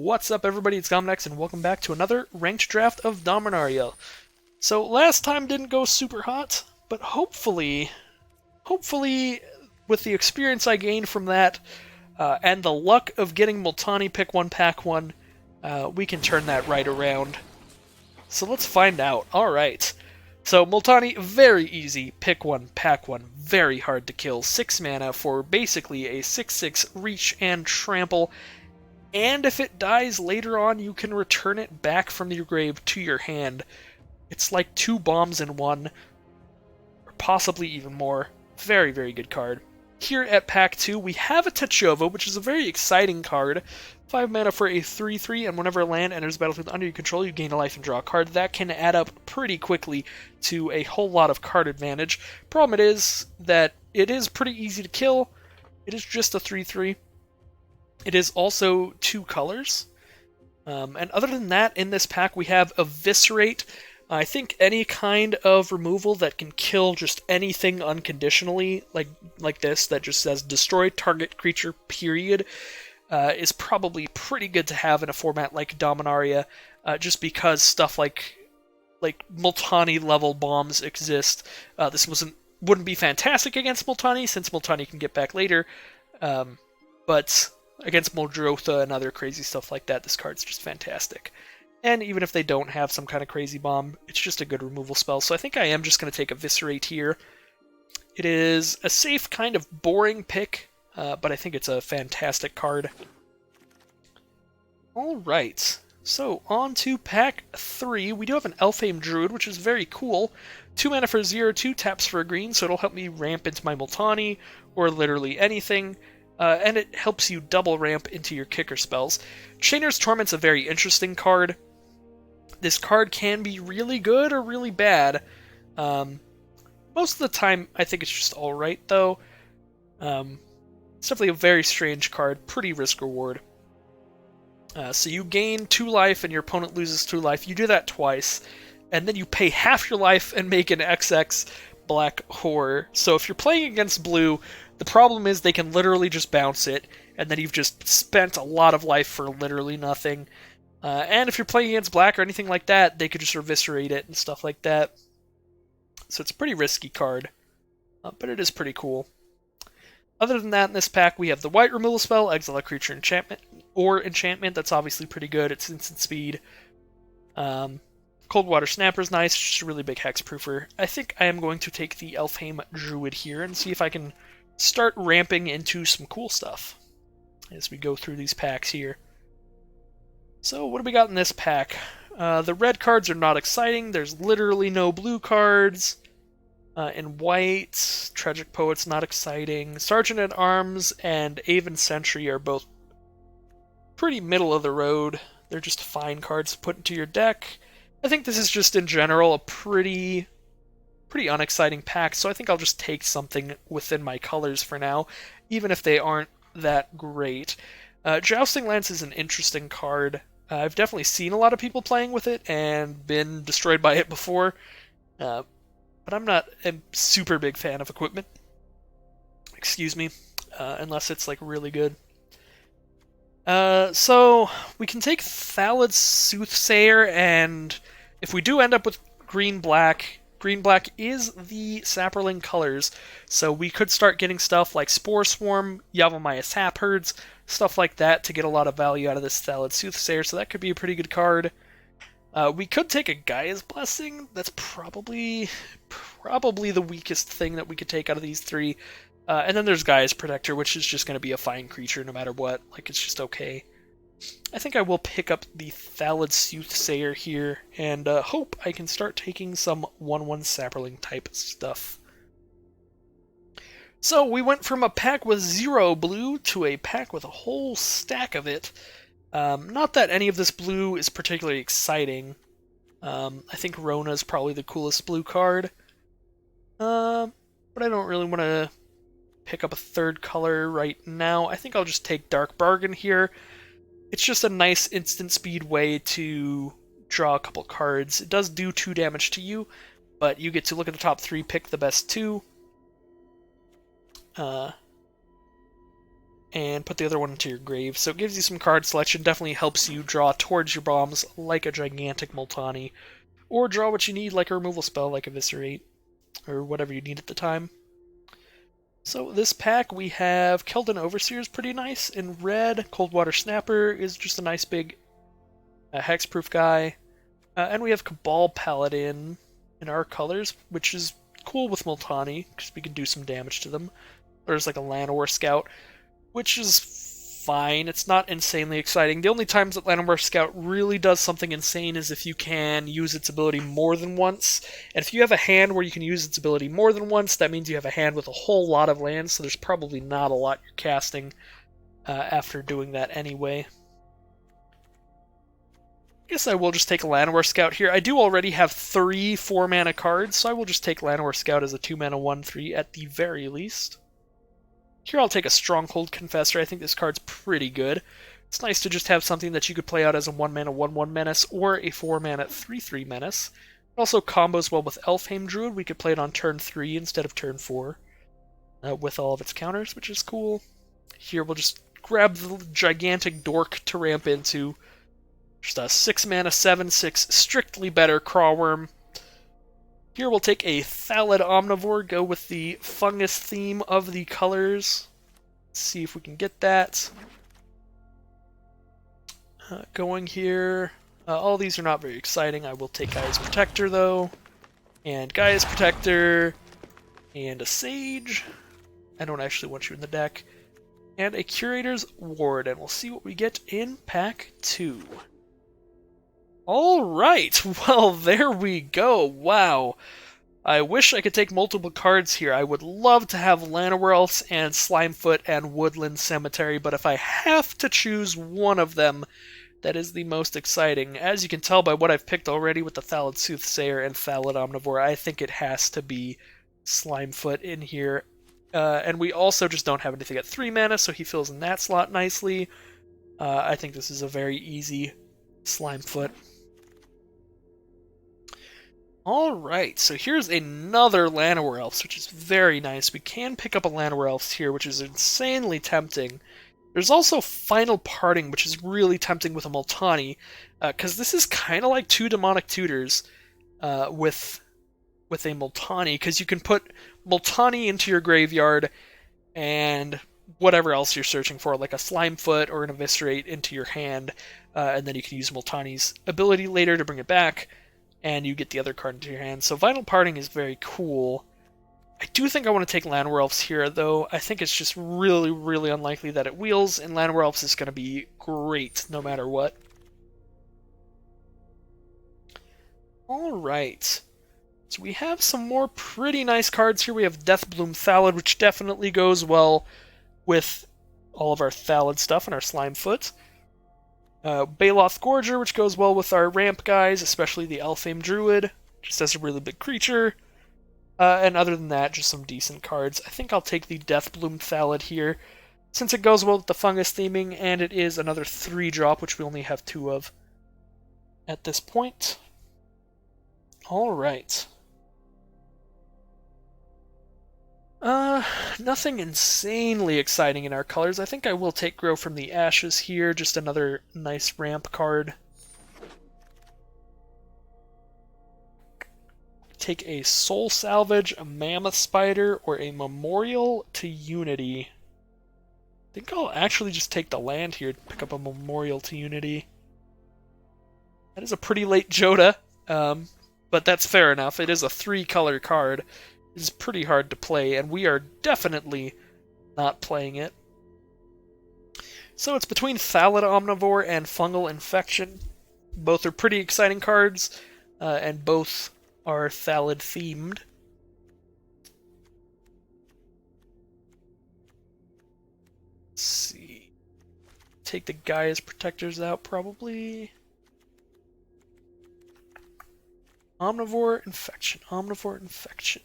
What's up, everybody? It's Gomlet, and welcome back to another ranked draft of Dominaria. So last time didn't go super hot, but hopefully, with the experience I gained from that, and the luck of getting Multani pick one, pack one, we can turn that right around. So let's find out. Alright. So Multani, very easy. Pick one, pack one. Very hard to kill. 6 mana for basically a 6/6 reach and trample. And if it dies later on, you can return it back from your grave to your hand. It's like 2 bombs in one, or possibly even more. Very, very good card. Here at pack 2, we have a Techova, which is a very exciting card. 5 mana for a 3/3, and whenever a land enters the battlefield under your control, you gain a life and draw a card. That can add up pretty quickly to a whole lot of card advantage. Problem is that it is pretty easy to kill. It is just a 3/3. It is also 2 colors. And other than that, in this pack we have Eviscerate. I think any kind of removal that can kill just anything unconditionally, like this, that just says destroy target creature, period, is probably pretty good to have in a format like Dominaria, just because stuff like Multani level bombs exist. This wouldn't be fantastic against Multani, since Multani can get back later, but against Muldrotha and other crazy stuff like that, this card's just fantastic. And even if they don't have some kind of crazy bomb, it's just a good removal spell. So I think I am just going to take Eviscerate here. It is a safe, kind of boring pick, but I think it's a fantastic card. Alright, so on to pack 3. We do have an Elfhame Druid, which is very cool. 2 mana for 0/2, taps for a green, so it'll help me ramp into my Multani, or literally anything. And it helps you double ramp into your kicker spells. Chainer's Torment's a very interesting card. This card can be really good or really bad. Most of the time, I think it's just alright, though. It's definitely a very strange card, pretty risk-reward. So you gain 2 life and your opponent loses 2 life. You do that twice, and then you pay half your life and make an XX black horror. So if you're playing against blue, the problem is they can literally just bounce it, and then you've just spent a lot of life for literally nothing. And if you're playing against black or anything like that, they could just eviscerate it and stuff like that. So it's a pretty risky card, but it is pretty cold. Other than that, in this pack, we have the white removal spell, exile a creature enchantment. That's obviously pretty good. It's instant speed. Coldwater Snapper's nice, just a really big hexproofer. I think I am going to take the Elfhame Druid here and see if I can start ramping into some cool stuff as we go through these packs here. So what do we got in this pack? The red cards are not exciting. There's literally no blue cards. In white, Tragic Poet's not exciting. Sergeant at Arms and Aven Sentry are both pretty middle of the road. They're just fine cards to put into your deck. I think this is just in general a pretty unexciting pack, so I think I'll just take something within my colors for now, even if they aren't that great. Jousting Lance is an interesting card. I've definitely seen a lot of people playing with it and been destroyed by it before, but I'm not a super big fan of equipment. Excuse me, unless it's like really good. So we can take Thallid Soothsayer, and if we do end up with green-black is the Saproling colors, so we could start getting stuff like Spore Swarm, Yavimaya Sap Herds, stuff like that to get a lot of value out of this Thallid Soothsayer, so that could be a pretty good card. We could take a Gaia's Blessing. That's probably the weakest thing that we could take out of these 3. And then there's Gaia's Protector, which is just going to be a fine creature no matter what. Like, it's just okay. I think I will pick up the Thallid Soothsayer here, and hope I can start taking some 1/1 Saproling type stuff. So we went from a pack with 0 blue to a pack with a whole stack of it. Not that any of this blue is particularly exciting. I think Rona is probably the coolest blue card. But I don't really want to pick up a third color right now. I think I'll just take Dark Bargain here. It's just a nice instant speed way to draw a couple cards. It does do 2 damage to you, but you get to look at the top 3, pick the best 2. and put the other one into your grave. So it gives you some card selection, definitely helps you draw towards your bombs like a gigantic Multani, or draw what you need like a removal spell like Eviscerate, or whatever you need at the time. So this pack we have Keldon Overseer is pretty nice in red, Coldwater Snapper is just a nice big hexproof guy, and we have Cabal Paladin in our colors, which is cool with Multani, because we can do some damage to them. There's like a Llanowar Scout, which is fine. It's not insanely exciting. The only times that Llanowar Scout really does something insane is if you can use its ability more than once. And if you have a hand where you can use its ability more than once, that means you have a hand with a whole lot of lands, so there's probably not a lot you're casting after doing that anyway. I guess I will just take a Llanowar Scout here. I do already have 3 4-mana cards, so I will just take Llanowar Scout as a 2-mana 1/3 at the very least. Here I'll take a Stronghold Confessor. I think this card's pretty good. It's nice to just have something that you could play out as a 1-mana 1/1 Menace or a 4-mana 3/3 Menace. It also combos well with Elfhame Druid. We could play it on turn 3 instead of turn 4 with all of its counters, which is cool. Here we'll just grab the gigantic Dork to ramp into. Just a 6-mana 7/6 strictly better Crawworm. Here we'll take a Thallid Omnivore, go with the fungus theme of the colors. Let's see if we can get that. Going here. All these are not very exciting. I will take Gaia's Protector, though. And Gaia's Protector. And a Sage. I don't actually want you in the deck. And a Curator's Ward. And we'll see what we get in pack 2. Alright, well, there we go. Wow. I wish I could take multiple cards here. I would love to have Llanowar Elves and Slimefoot and Woodland Cemetery, but if I have to choose one of them, that is the most exciting. As you can tell by what I've picked already with the Thallid Soothsayer and Thallid Omnivore, I think it has to be Slimefoot in here. And we also just don't have anything at 3 mana, so he fills in that slot nicely. I think this is a very easy Slimefoot. Alright, so here's another Llanowar Elves, which is very nice. We can pick up a Llanowar Elves here, which is insanely tempting. There's also Final Parting, which is really tempting with a Multani, because this is kind of like 2 Demonic Tutors with a Multani, because you can put Multani into your graveyard and whatever else you're searching for, like a Slimefoot or an Eviscerate into your hand, and then you can use Multani's ability later to bring it back, and you get the other card into your hand. So Final Parting is very cool. I do think I want to take Llanowar Elves here, though. I think it's just really, really unlikely that it wheels, and Llanowar Elves is going to be great no matter what. Alright. So we have some more pretty nice cards here. We have Deathbloom Thallid, which definitely goes well with all of our Thallid stuff and our Slimefoot. Baloth Gorger, which goes well with our ramp guys, especially the Elfhame Druid, just as a really big creature. And other than that, just some decent cards. I think I'll take the Deathbloom Thallid here, since it goes well with the fungus theming, and it is another 3-drop, which we only have 2 of at this point. Alright. Nothing insanely exciting in our colors. I think I will take Grow from the Ashes here, just another nice ramp card. Take a Soul Salvage, a Mammoth Spider, or a Memorial to Unity. I think I'll actually just take the land here to pick up a Memorial to Unity. That is a pretty late Joda, but that's fair enough. It is a 3-color card. Is pretty hard to play, and we are definitely not playing it. So it's between Thallid Omnivore and Fungal Infection. Both are pretty exciting cards, and both are Thallid themed. Let's see. Take the Gaia's Protectors out, probably. Omnivore Infection. Omnivore Infection.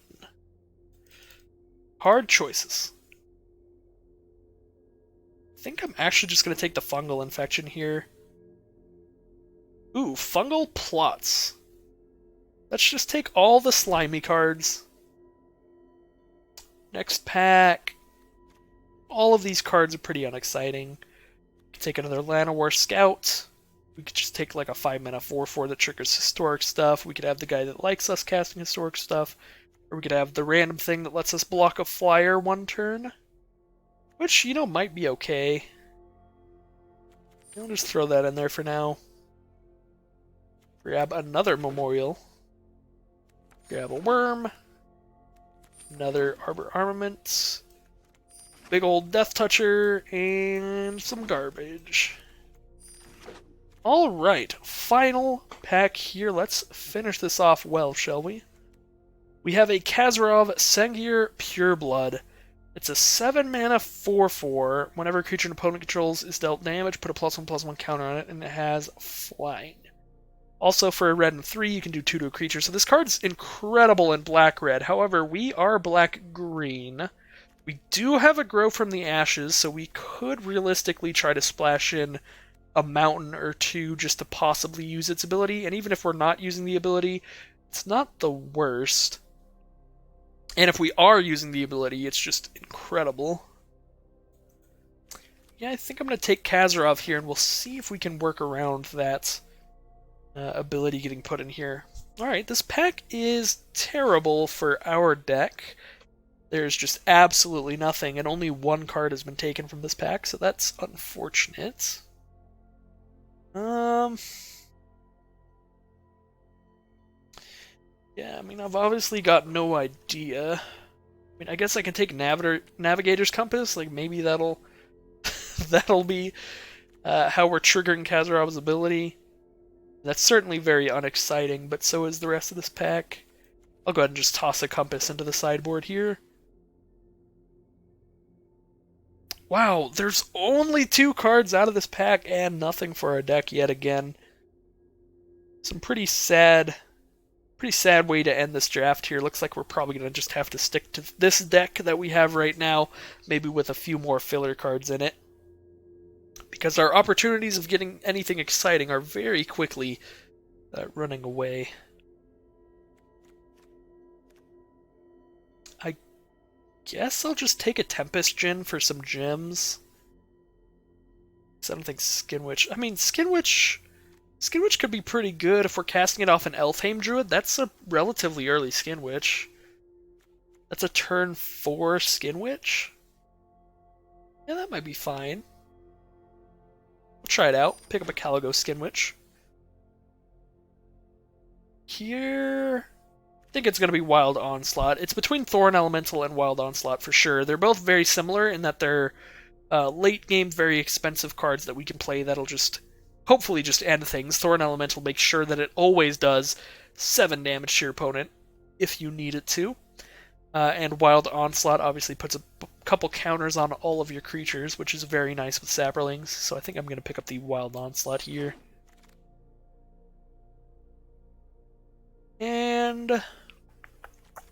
Hard choices. I think I'm actually just going to take the Fungal Infection here. Ooh, Fungal Plots. Let's just take all the slimy cards. Next pack. all of these cards are pretty unexciting. We could take another Llanowar Scout. We could just take like a 5-mana 4/4 that triggers historic stuff. We could have the guy that likes us casting historic stuff. Or we could have the random thing that lets us block a flyer one turn. Which, you know, might be okay. I'll just throw that in there for now. Grab another Memorial. Grab a Worm. Another Arbor Armament. Big old Death Toucher. And some garbage. Alright, final pack here. Let's finish this off well, shall we? We have a Khazarov Sengir Pureblood. It's a 7-mana 4/4. Whenever a creature an opponent controls is dealt damage, put a +1/+1 counter on it, and it has flying. Also, for a red and 3, you can do 2 to a creature. So this card's incredible in black-red. However, we are black-green. We do have a Grow from the Ashes, so we could realistically try to splash in a mountain or two just to possibly use its ability. And even if we're not using the ability, it's not the worst. And if we are using the ability, it's just incredible. Yeah, I think I'm going to take Khazarov here, and we'll see if we can work around that ability getting put in here. Alright, this pack is terrible for our deck. There's just absolutely nothing, and only one card has been taken from this pack, so that's unfortunate. Yeah, I mean, I've obviously got no idea. I mean, I guess I can take Navigator's Compass. Like, maybe that'll that'll be how we're triggering Khazarov's ability. That's certainly very unexciting, but so is the rest of this pack. I'll go ahead and just toss a Compass into the sideboard here. Wow, there's only 2 cards out of this pack and nothing for our deck yet again. Some pretty sad way to end this draft here. Looks like we're probably going to just have to stick to this deck that we have right now, maybe with a few more filler cards in it. Because our opportunities of getting anything exciting are very quickly running away. I guess I'll just take a Tempest Djinn for some gems. I don't think Skinwitch... I mean, Skinwitch could be pretty good if we're casting it off an Elfheim Druid. That's a relatively early Skinwitch. That's a turn 4 Skinwitch? Yeah, that might be fine. We'll try it out. Pick up a Caligo Skinwitch. Here... I think it's going to be Wild Onslaught. It's between Thorn Elemental and Wild Onslaught for sure. They're both very similar in that they're late-game, very expensive cards that we can play that'll just... hopefully just end things. Thorn Elemental makes sure that it always does 7 damage to your opponent, if you need it to. And Wild Onslaught obviously puts a couple counters on all of your creatures, which is very nice with Saprolings, so I think I'm going to pick up the Wild Onslaught here. And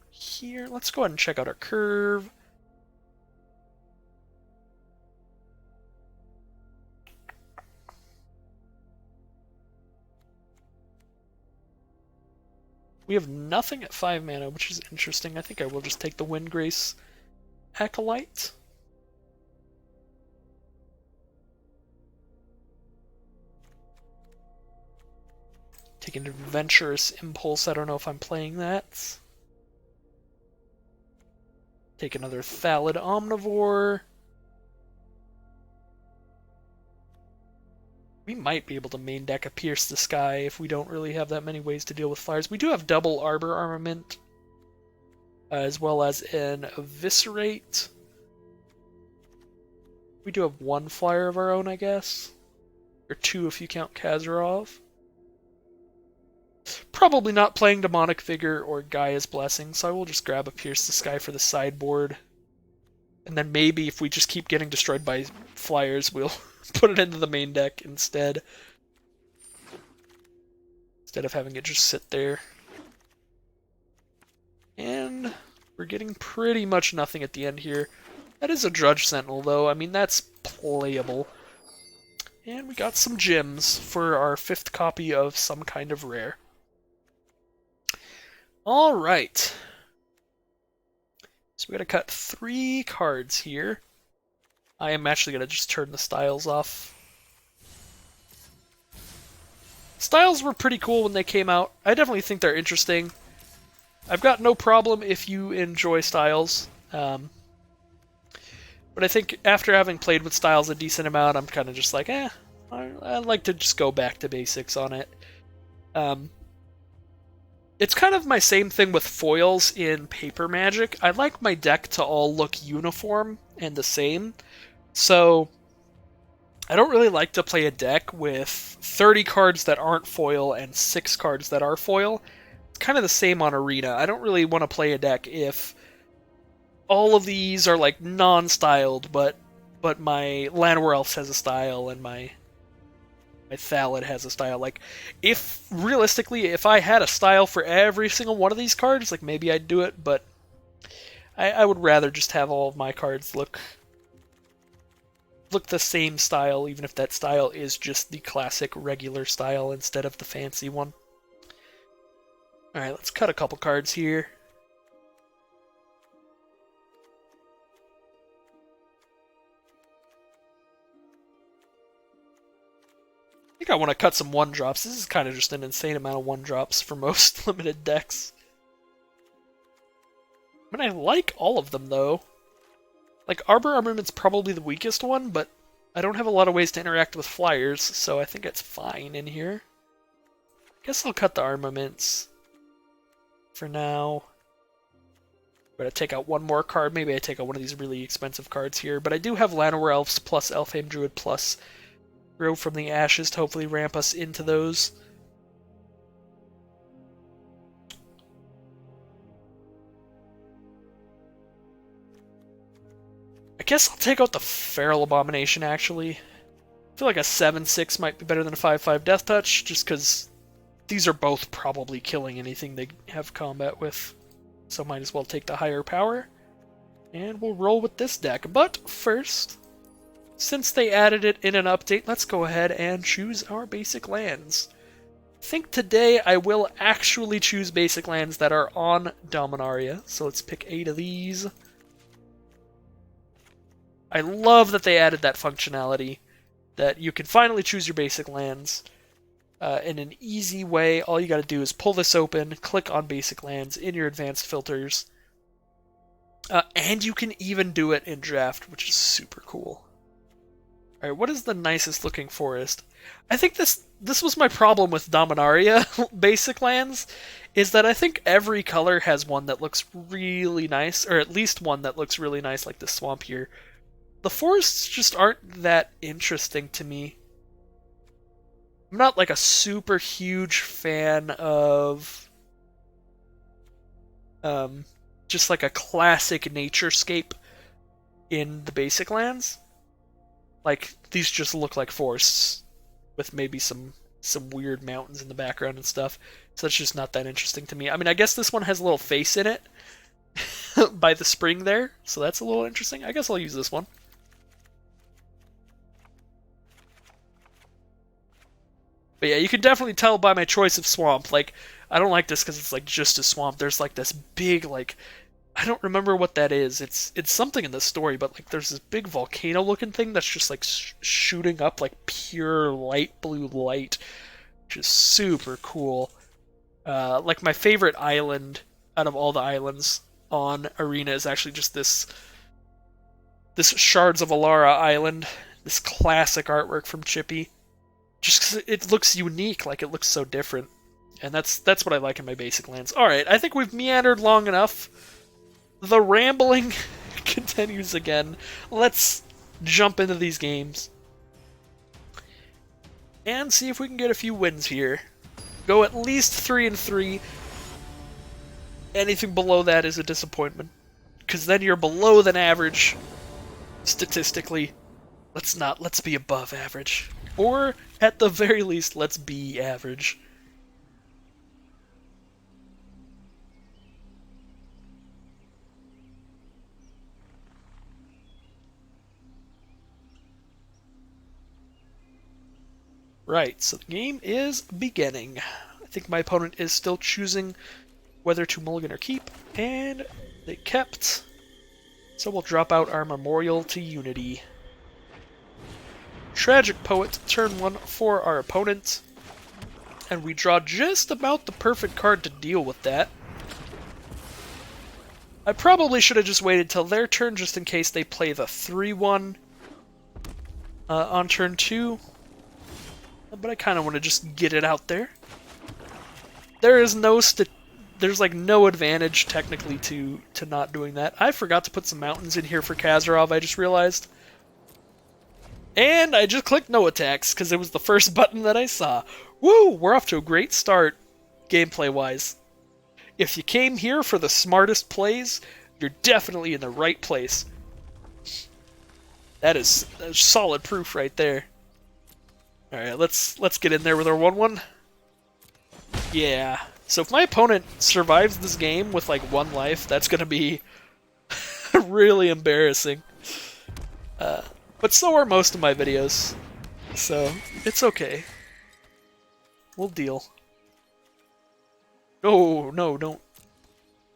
here, let's go ahead and check out our curve. We have nothing at 5 mana, which is interesting. I think I will just take the Windgrace Acolyte. Take an Adventurous Impulse. I don't know if I'm playing that. Take another Thallid Omnivore. We might be able to main deck a Pierce the Sky if we don't really have that many ways to deal with flyers. We do have double Arbor Armament, as well as an Eviscerate. We do have 1 flyer of our own, I guess. Or 2 if you count Khazarov. Probably not playing Demonic Vigor or Gaia's Blessing, so I will just grab a Pierce the Sky for the sideboard. And then maybe if we just keep getting destroyed by flyers, we'll put it into the main deck instead. Instead of having it just sit there. And we're getting pretty much nothing at the end here. That is a Drudge Sentinel, though. I mean, that's playable. And we got some gems for our 5th copy of some kind of rare. Alright. So we gotta cut 3 cards here. I am actually going to just turn the styles off. Styles were pretty cool when they came out. I definitely think they're interesting. I've got no problem if you enjoy styles. But I think after having played with styles a decent amount, I'm kind of just like, I'd like to just go back to basics on it. It's kind of my same thing with foils in Paper Magic. I like my deck to all look uniform and the same. So I don't really like to play a deck with 30 cards that aren't foil and 6 cards that are foil. It's kind of the same on Arena. I don't really want to play a deck if all of these are like non-styled, but my Llanowar Elf has a style and my Thallid has a style. Like, if realistically, if I had a style for every single one of these cards, like maybe I'd do it, but I would rather just have all of my cards look the same style, even if that style is just the classic regular style instead of the fancy one. Alright, let's cut a couple cards here. I think I want to cut some 1-drops. This is kind of just an insane amount of 1-drops for most limited decks. I mean, I like all of them, though. Like, Arbor Armament's probably the weakest one, but I don't have a lot of ways to interact with flyers, so I think it's fine in here. I guess I'll cut the armaments for now. I'm gonna take out one more card. Maybe I take out one of these really expensive cards here, but I do have Llanowar Elves plus Elfhame Druid plus Grow from the Ashes to hopefully ramp us into those. I guess I'll take out the Feral Abomination, actually. I feel like a 7/6 might be better than a 5/5 Death Touch, just because these are both probably killing anything they have combat with. So might as well take the higher power. And we'll roll with this deck. But first, since they added it in an update, let's go ahead and choose our basic lands. I think today I will actually choose basic lands that are on Dominaria. So let's pick 8 of these. I love that they added that functionality, that you can finally choose your basic lands in an easy way. All you got to do is pull this open, click on basic lands in your advanced filters, and you can even do it in draft, which is super cool. Alright, what is the nicest looking forest? I think this was my problem with Dominaria basic lands, is that I think every color has one that looks really nice, or at least one that looks really nice, like the swamp here. The forests just aren't that interesting to me. I'm not like a super huge fan of just like a classic naturescape in the basic lands. Like, these just look like forests with maybe some weird mountains in the background and stuff. So that's just not that interesting to me. I mean, I guess this one has a little face in it by the spring there, so that's a little interesting. I guess I'll use this one. But yeah, you can definitely tell by my choice of swamp. Like, I don't like this because it's like just a swamp. There's like this big, like, I don't remember what that is. It's something in the story, but like there's this big volcano-looking thing that's just like shooting up like pure light blue light, which is super cool. Like my favorite island out of all the islands on Arena is actually just this Shards of Alara island, this classic artwork from Chippy. Just because it looks unique, like it looks so different. And that's what I like in my basic lands. Alright, I think we've meandered long enough. The rambling continues again. Let's jump into these games. And see if we can get a few wins here. Go at least 3-3. Anything below that is a disappointment. Because then you're below than average. Statistically. Let's be above average. Or, at the very least, let's be average. Right, so the game is beginning. I think my opponent is still choosing whether to mulligan or keep, and they kept. So we'll drop out our Memorial to Unity. Tragic Poet, turn 1 for our opponent. And we draw just about the perfect card to deal with that. I probably should have just waited till their turn just in case they play the 3-1 on turn 2. But I kind of want to just get it out there. There is there's like no advantage technically to not doing that. I forgot to put some mountains in here for Kazarov, I just realized. And I just clicked no attacks because it was the first button that I saw. Woo! We're off to a great start, gameplay-wise. If you came here for the smartest plays, you're definitely in the right place. That's solid proof right there. Alright, let's get in there with our 1-1. Yeah. So if my opponent survives this game with like 1 life, that's gonna be really embarrassing. But so are most of my videos. So, it's okay. We'll deal. No, don't.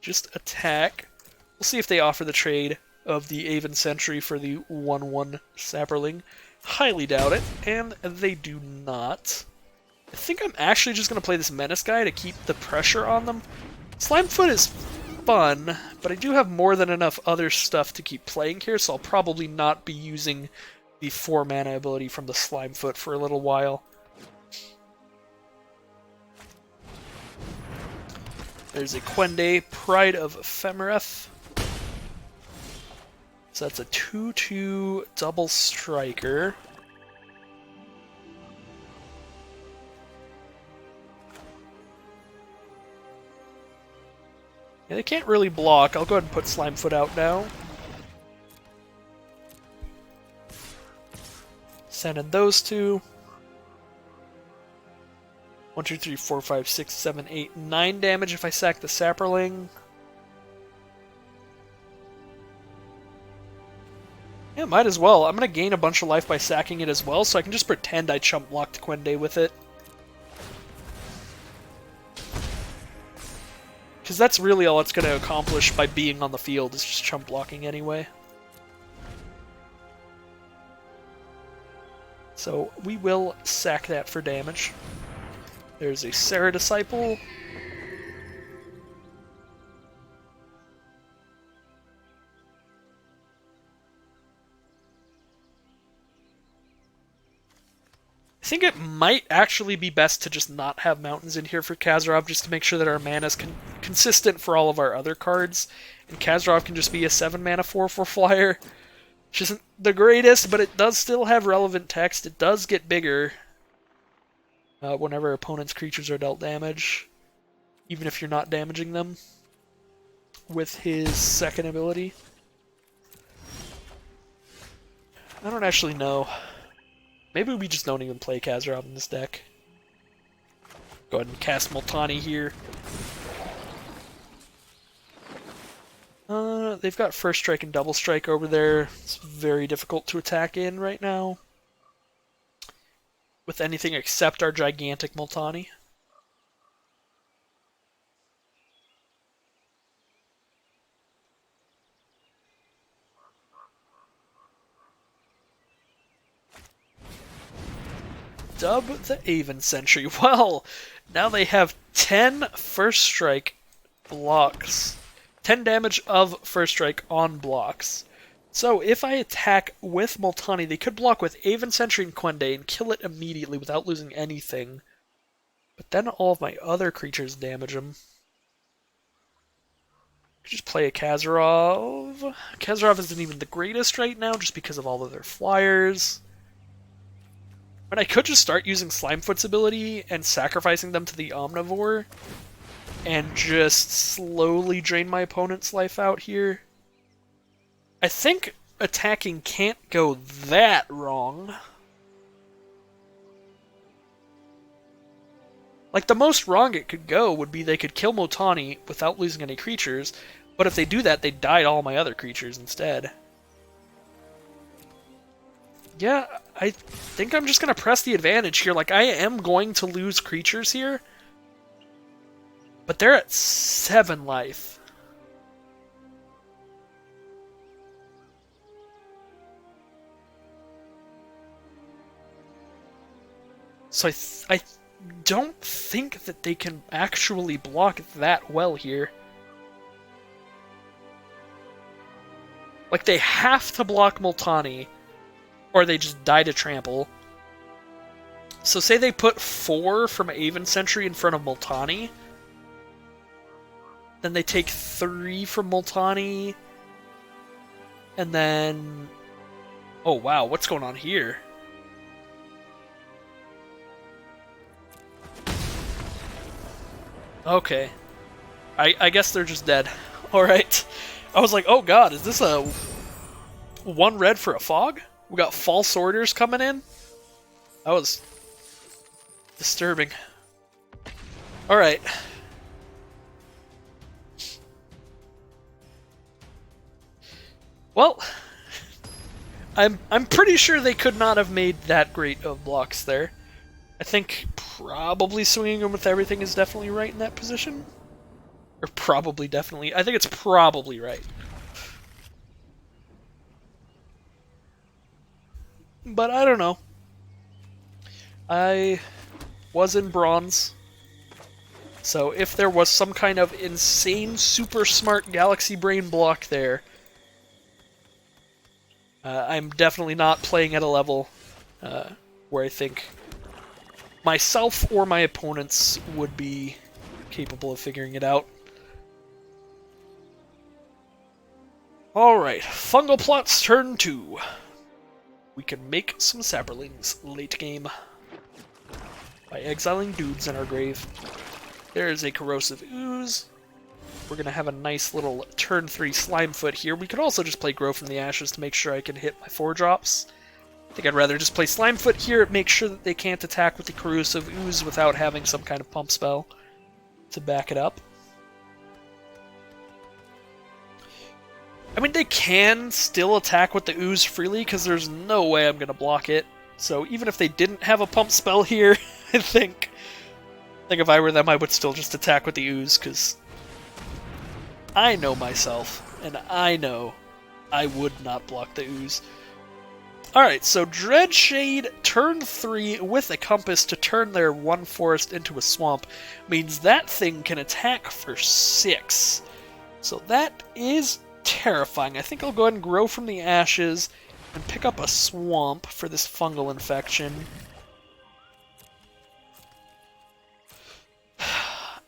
Just attack. We'll see if they offer the trade of the Aven Sentry for the 1-1 Sapperling. Highly doubt it, and they do not. I think I'm actually just going to play this Menace guy to keep the pressure on them. Slimefoot is fun, but I do have more than enough other stuff to keep playing here, so I'll probably not be using the 4-mana ability from the Slimefoot for a little while. There's a Quende, Pride of Femereth. So that's a 2/2 double striker. Yeah, they can't really block. I'll go ahead and put Slimefoot out now. Send in those two. 1, 2, 3, 4, 5, 6, 7, 8, 9 damage if I sack the Sapperling. Yeah, might as well. I'm going to gain a bunch of life by sacking it as well, so I can just pretend I chump blocked Quende with it. Because that's really all it's going to accomplish by being on the field, is just chump blocking anyway. So we will sack that for damage. There's a Sarah Disciple. I think it might actually be best to just not have mountains in here for Kazarov, just to make sure that our mana is consistent for all of our other cards. And Kazarov can just be a 7-mana 4/4 flyer, which isn't the greatest, but it does still have relevant text. It does get bigger whenever opponent's creatures are dealt damage, even if you're not damaging them with his second ability. I don't actually know. Maybe we just don't even play Kazarov in this deck. Go ahead and cast Multani here. They've got First Strike and Double Strike over there. It's very difficult to attack in right now. With anything except our gigantic Multani. Dub the Aven Sentry. Well, now they have 10 First Strike blocks. 10 damage of First Strike on blocks. So if I attack with Multani, they could block with Aven Sentry and Quende and kill it immediately without losing anything. But then all of my other creatures damage them. I could just play a Kazarov. Kazarov isn't even the greatest right now just because of all of their flyers. But I could just start using Slimefoot's ability and sacrificing them to the Omnivore and just slowly drain my opponent's life out here. I think attacking can't go that wrong. Like, the most wrong it could go would be they could kill Multani without losing any creatures, but if they do that, they die all my other creatures instead. Yeah, I think I'm just going to press the advantage here. Like, I am going to lose creatures here, but they're at 7 life. So I don't think that they can actually block that well here. Like, they have to block Multani, or they just die to trample. So say they put 4 from Aven Sentry in front of Multani, then they take 3 from Multani, and then... Oh wow, what's going on here? Okay. I guess they're just dead. Alright. I was like, oh god, is this a 1 red for a fog? We got false orders coming in? That was disturbing. Alright. Well, I'm pretty sure they could not have made that great of blocks there. I think probably swinging them with everything is definitely right in that position. Or probably definitely. I think it's probably right. But I don't know. I was in bronze. So if there was some kind of insane, super smart galaxy brain block there, I'm definitely not playing at a level where I think myself or my opponents would be capable of figuring it out. Alright, Fungal Plots turn 2. We can make some Saberlings late game by exiling dudes in our grave. There's a Corrosive Ooze. We're going to have a nice little turn 3 Slimefoot here. We could also just play Grow from the Ashes to make sure I can hit my 4-drops. I think I'd rather just play Slimefoot here, make sure that they can't attack with the Corrosive Ooze without having some kind of pump spell to back it up. I mean, they can still attack with the Ooze freely, because there's no way I'm going to block it. So even if they didn't have a pump spell here, I think if I were them, I would still just attack with the Ooze, because I know myself, and I know I would not block the Ooze. Alright, so Dreadshade, turn 3 with a Compass to turn their 1 forest into a swamp means that thing can attack for 6. So that is terrifying. I think I'll go ahead and Grow from the Ashes and pick up a swamp for this fungal infection.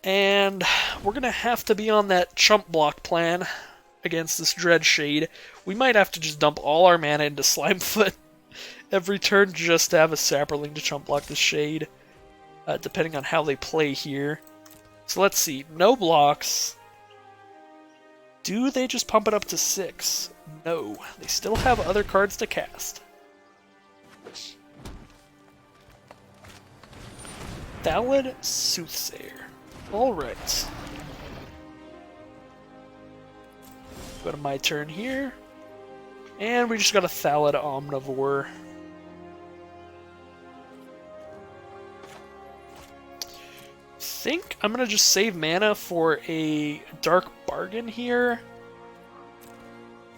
And we're going to have to be on that chump block plan against this Dreadshade. We might have to just dump all our mana into Slimefoot every turn just to have a Saproling to chump block the Shade, depending on how they play here. So let's see. No blocks. Do they just pump it up to 6? No. They still have other cards to cast. Thallid Soothsayer. Alright. Go to my turn here. And we just got a Thallid Omnivore. Think I'm going to just save mana for a Dark Bargain here.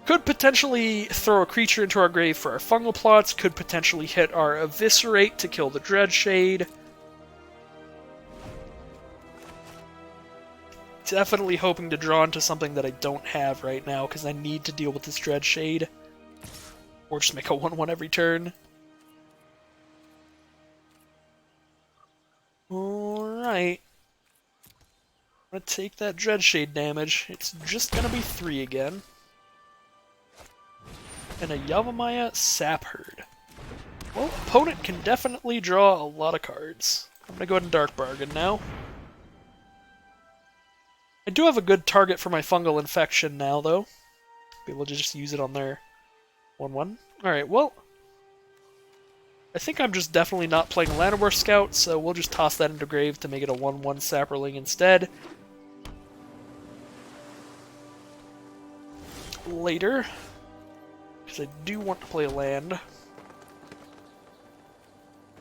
Could potentially throw a creature into our grave for our Fungal Plots. Could potentially hit our Eviscerate to kill the Dreadshade. Definitely hoping to draw into something that I don't have right now, because I need to deal with this Dreadshade. Or just make a 1/1 every turn. Alright. I'm going to take that Dreadshade damage. It's just going to be 3 again. And a Yavimaya Sapherd. Well, opponent can definitely draw a lot of cards. I'm going to go ahead and Dark Bargain now. I do have a good target for my fungal infection now, though. Be able to just use it on their 1/1. Alright, well, I think I'm just definitely not playing Llanowar Scout, so we'll just toss that into grave to make it a 1/1 Saproling instead. Later, because I do want to play a land.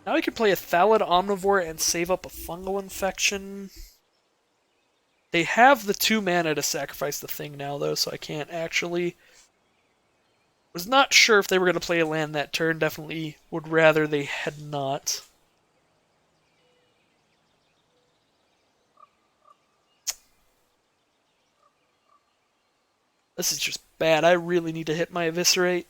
Now I could play a Thallid Omnivore and save up a fungal infection. They have the 2 mana to sacrifice the thing now, though, so I can't actually... Was not sure if they were going to play a land that turn. Definitely would rather they had not. This is just bad. I really need to hit my Eviscerate.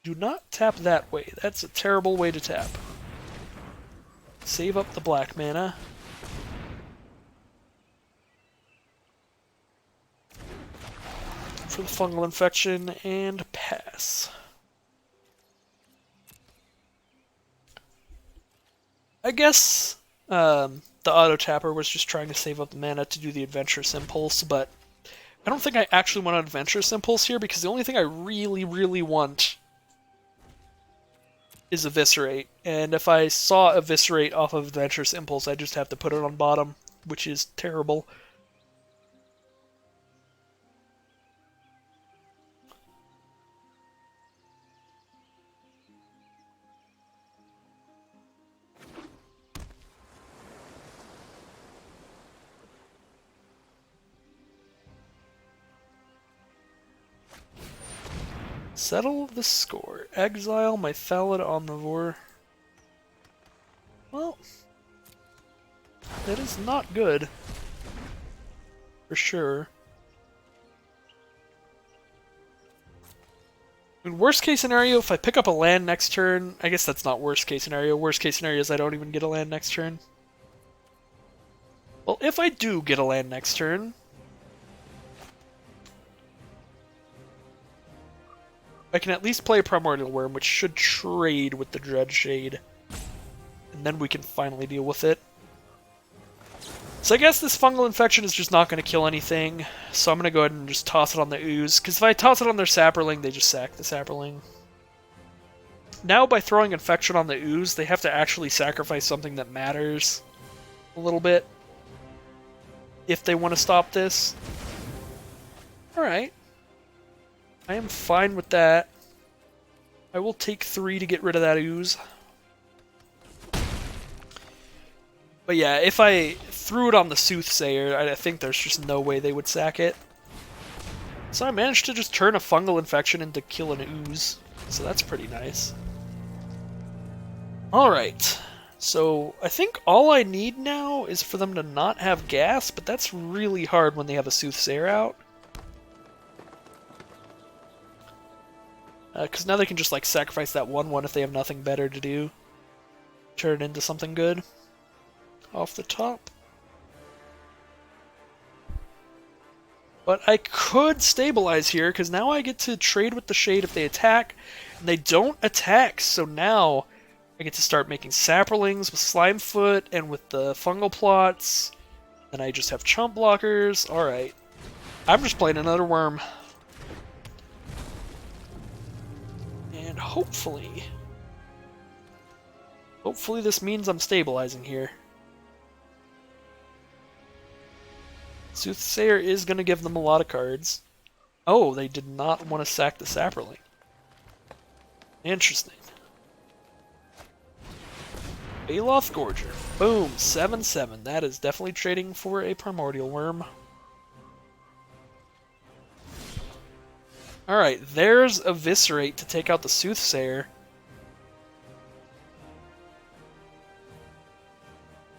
Do not tap that way. That's a terrible way to tap. Save up the black mana. For the fungal infection and pass. I guess the auto tapper was just trying to save up the mana to do the adventurous impulse, but I don't think I actually want an adventurous impulse here because the only thing I really, really want is Eviscerate. And if I saw Eviscerate off of adventurous impulse, I just have to put it on bottom, which is terrible. Settle the score. Exile my Thallid Omnivore. Well, that is not good. For sure. In worst case scenario, if I pick up a land next turn, I guess that's not worst case scenario. Worst case scenario is I don't even get a land next turn. Well, if I do get a land next turn, I can at least play a Primordial Worm, which should trade with the Dreadshade. And then we can finally deal with it. So I guess this fungal infection is just not going to kill anything. So I'm going to go ahead and just toss it on the Ooze. Because if I toss it on their Saproling, they just sack the Saproling. Now by throwing infection on the Ooze, they have to actually sacrifice something that matters a little bit. If they want to stop this. Alright. I am fine with that. I will take 3 to get rid of that Ooze. But yeah, if I threw it on the Soothsayer, I think there's just no way they would sack it. So I managed to just turn a fungal infection into kill an Ooze. So that's pretty nice. Alright. So I think all I need now is for them to not have gas, but that's really hard when they have a Soothsayer out. Because now they can just like sacrifice that 1/1 if they have nothing better to do. Turn it into something good. Off the top. But I could stabilize here, because now I get to trade with the Shade if they attack. And they don't attack, so now I get to start making Saprolings with Slimefoot and with the Fungal Plots. Then I just have Chump Blockers. Alright. I'm just playing another Worm. And hopefully this means I'm stabilizing here. Soothsayer is going to give them a lot of cards. Oh, they did not want to sack the Saproling. Interesting. Baloth Gorger. Boom, 7/7. That is definitely trading for a Primordial Worm. Alright, there's Eviscerate to take out the Soothsayer.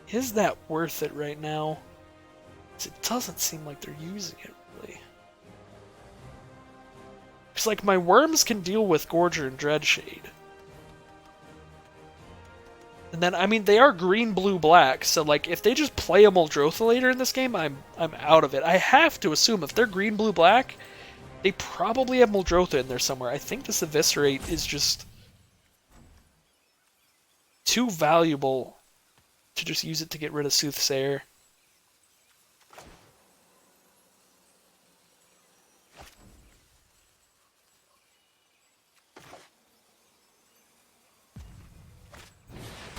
Is that worth it right now? It doesn't seem like they're using it, really. It's like my Worms can deal with Gorger and Dreadshade. And then, I mean, they are green, blue, black, so like, if they just play a Muldrotha later in this game, I'm out of it. I have to assume if they're green, blue, black, they probably have Muldrotha in there somewhere. I think this Eviscerate is just too valuable to just use it to get rid of Soothsayer.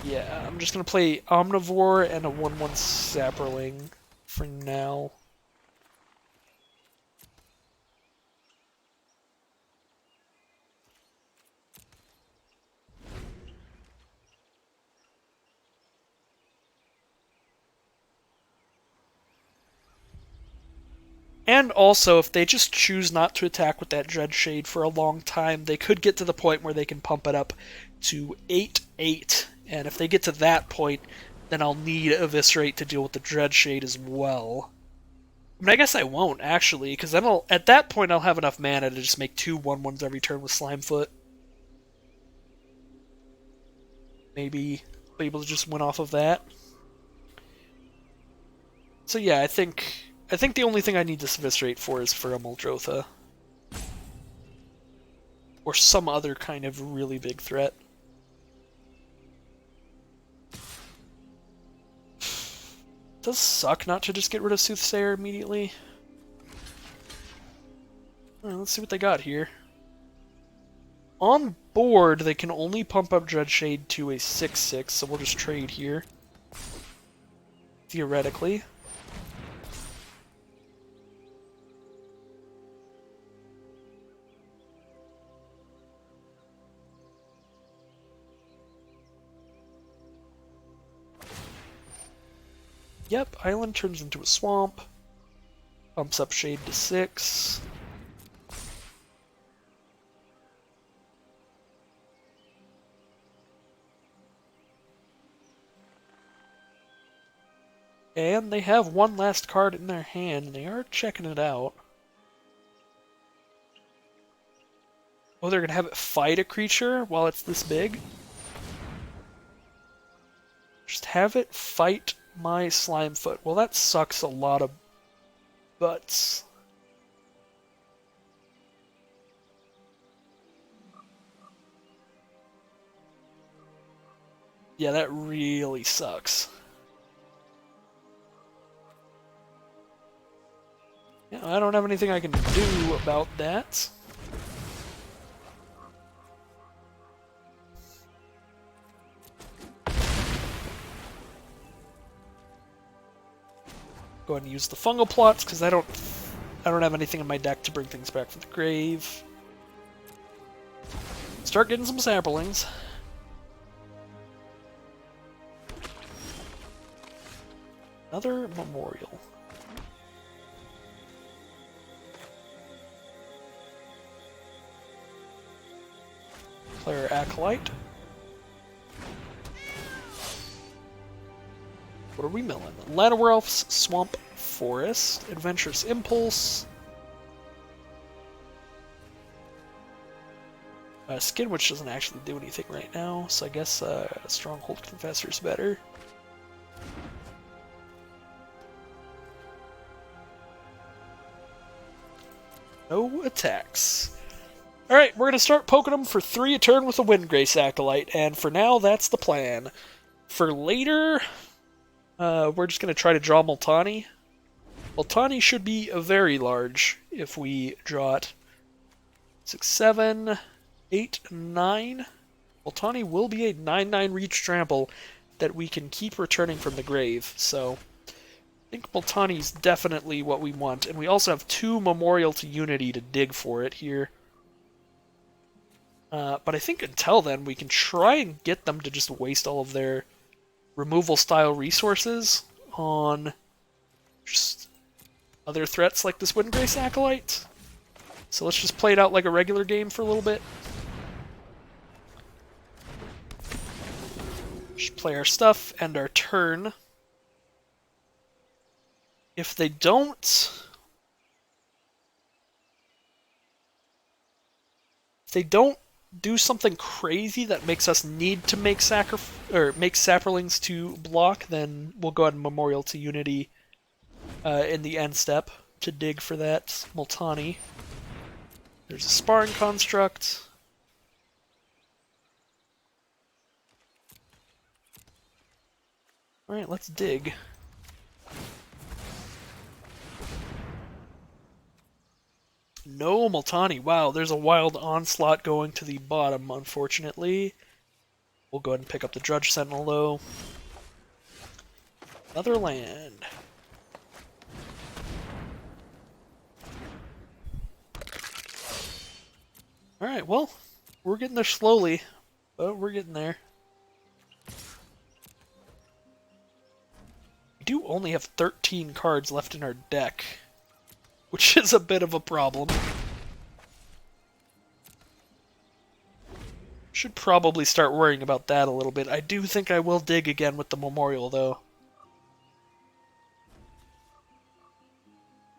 Yeah, I'm just going to play Omnivore and a 1/1 Saproling for now. And also, if they just choose not to attack with that Dreadshade for a long time, they could get to the point where they can pump it up to 8/8. And if they get to that point, then I'll need Eviscerate to deal with the Dreadshade as well. I mean, I guess I won't, actually, because then at that point I'll have enough mana to just make 2 1/1s every turn with Slimefoot. Maybe I'll be able to just win off of that. So yeah, I think the only thing I need this Eviscerate for is for a Muldrotha. Or some other kind of really big threat. It does suck not to just get rid of Soothsayer immediately. Alright, let's see what they got here. On board, they can only pump up Dreadshade to a 6/6, so we'll just trade here. Theoretically. Yep, Island turns into a swamp. Pumps up Shade to 6. And they have one last card in their hand, and they are checking it out. Oh, they're gonna have it fight a creature while it's this big? Just have it fight my Slimefoot. Well, that sucks a lot of butts. Yeah, that really sucks. Yeah, I don't have anything I can do about that. Go ahead and use the fungal plots because I don't have anything in my deck to bring things back from the grave. Start getting some saplings. Another memorial. Player Acolyte. What are we milling? Llanowar Swamp Forest, Adventurous Impulse, Skin, which doesn't actually do anything right now, so I guess Stronghold Confessor is better. No attacks. Alright, we're going to start poking them for 3 a turn with a Windgrace Acolyte, and for now, that's the plan. For later, we're just going to try to draw Multani. Multani should be very large if we draw it. 6, 7, 8, 9. Multani will be a 9/9 reach trample that we can keep returning from the grave, so I think Multani's definitely what we want. And we also have 2 Memorial to Unity to dig for it here. But I think until then, we can try and get them to just waste all of their removal-style resources on just other threats like this Windgrace Acolyte. So let's just play it out like a regular game for a little bit. Just play our stuff, end our turn. If they don't do something crazy that makes us need to make saplings to block, then we'll go ahead and Memorial to Unity in the end step to dig for that Multani. There's a Sparring Construct. Alright, let's dig. No Multani. Wow, there's a wild onslaught going to the bottom, unfortunately. We'll go ahead and pick up the Drudge Sentinel, though. Another land. Alright, well, we're getting there slowly, but we're getting there. We do only have 13 cards left in our deck, which is a bit of a problem. Should probably start worrying about that a little bit. I do think I will dig again with the Memorial, though.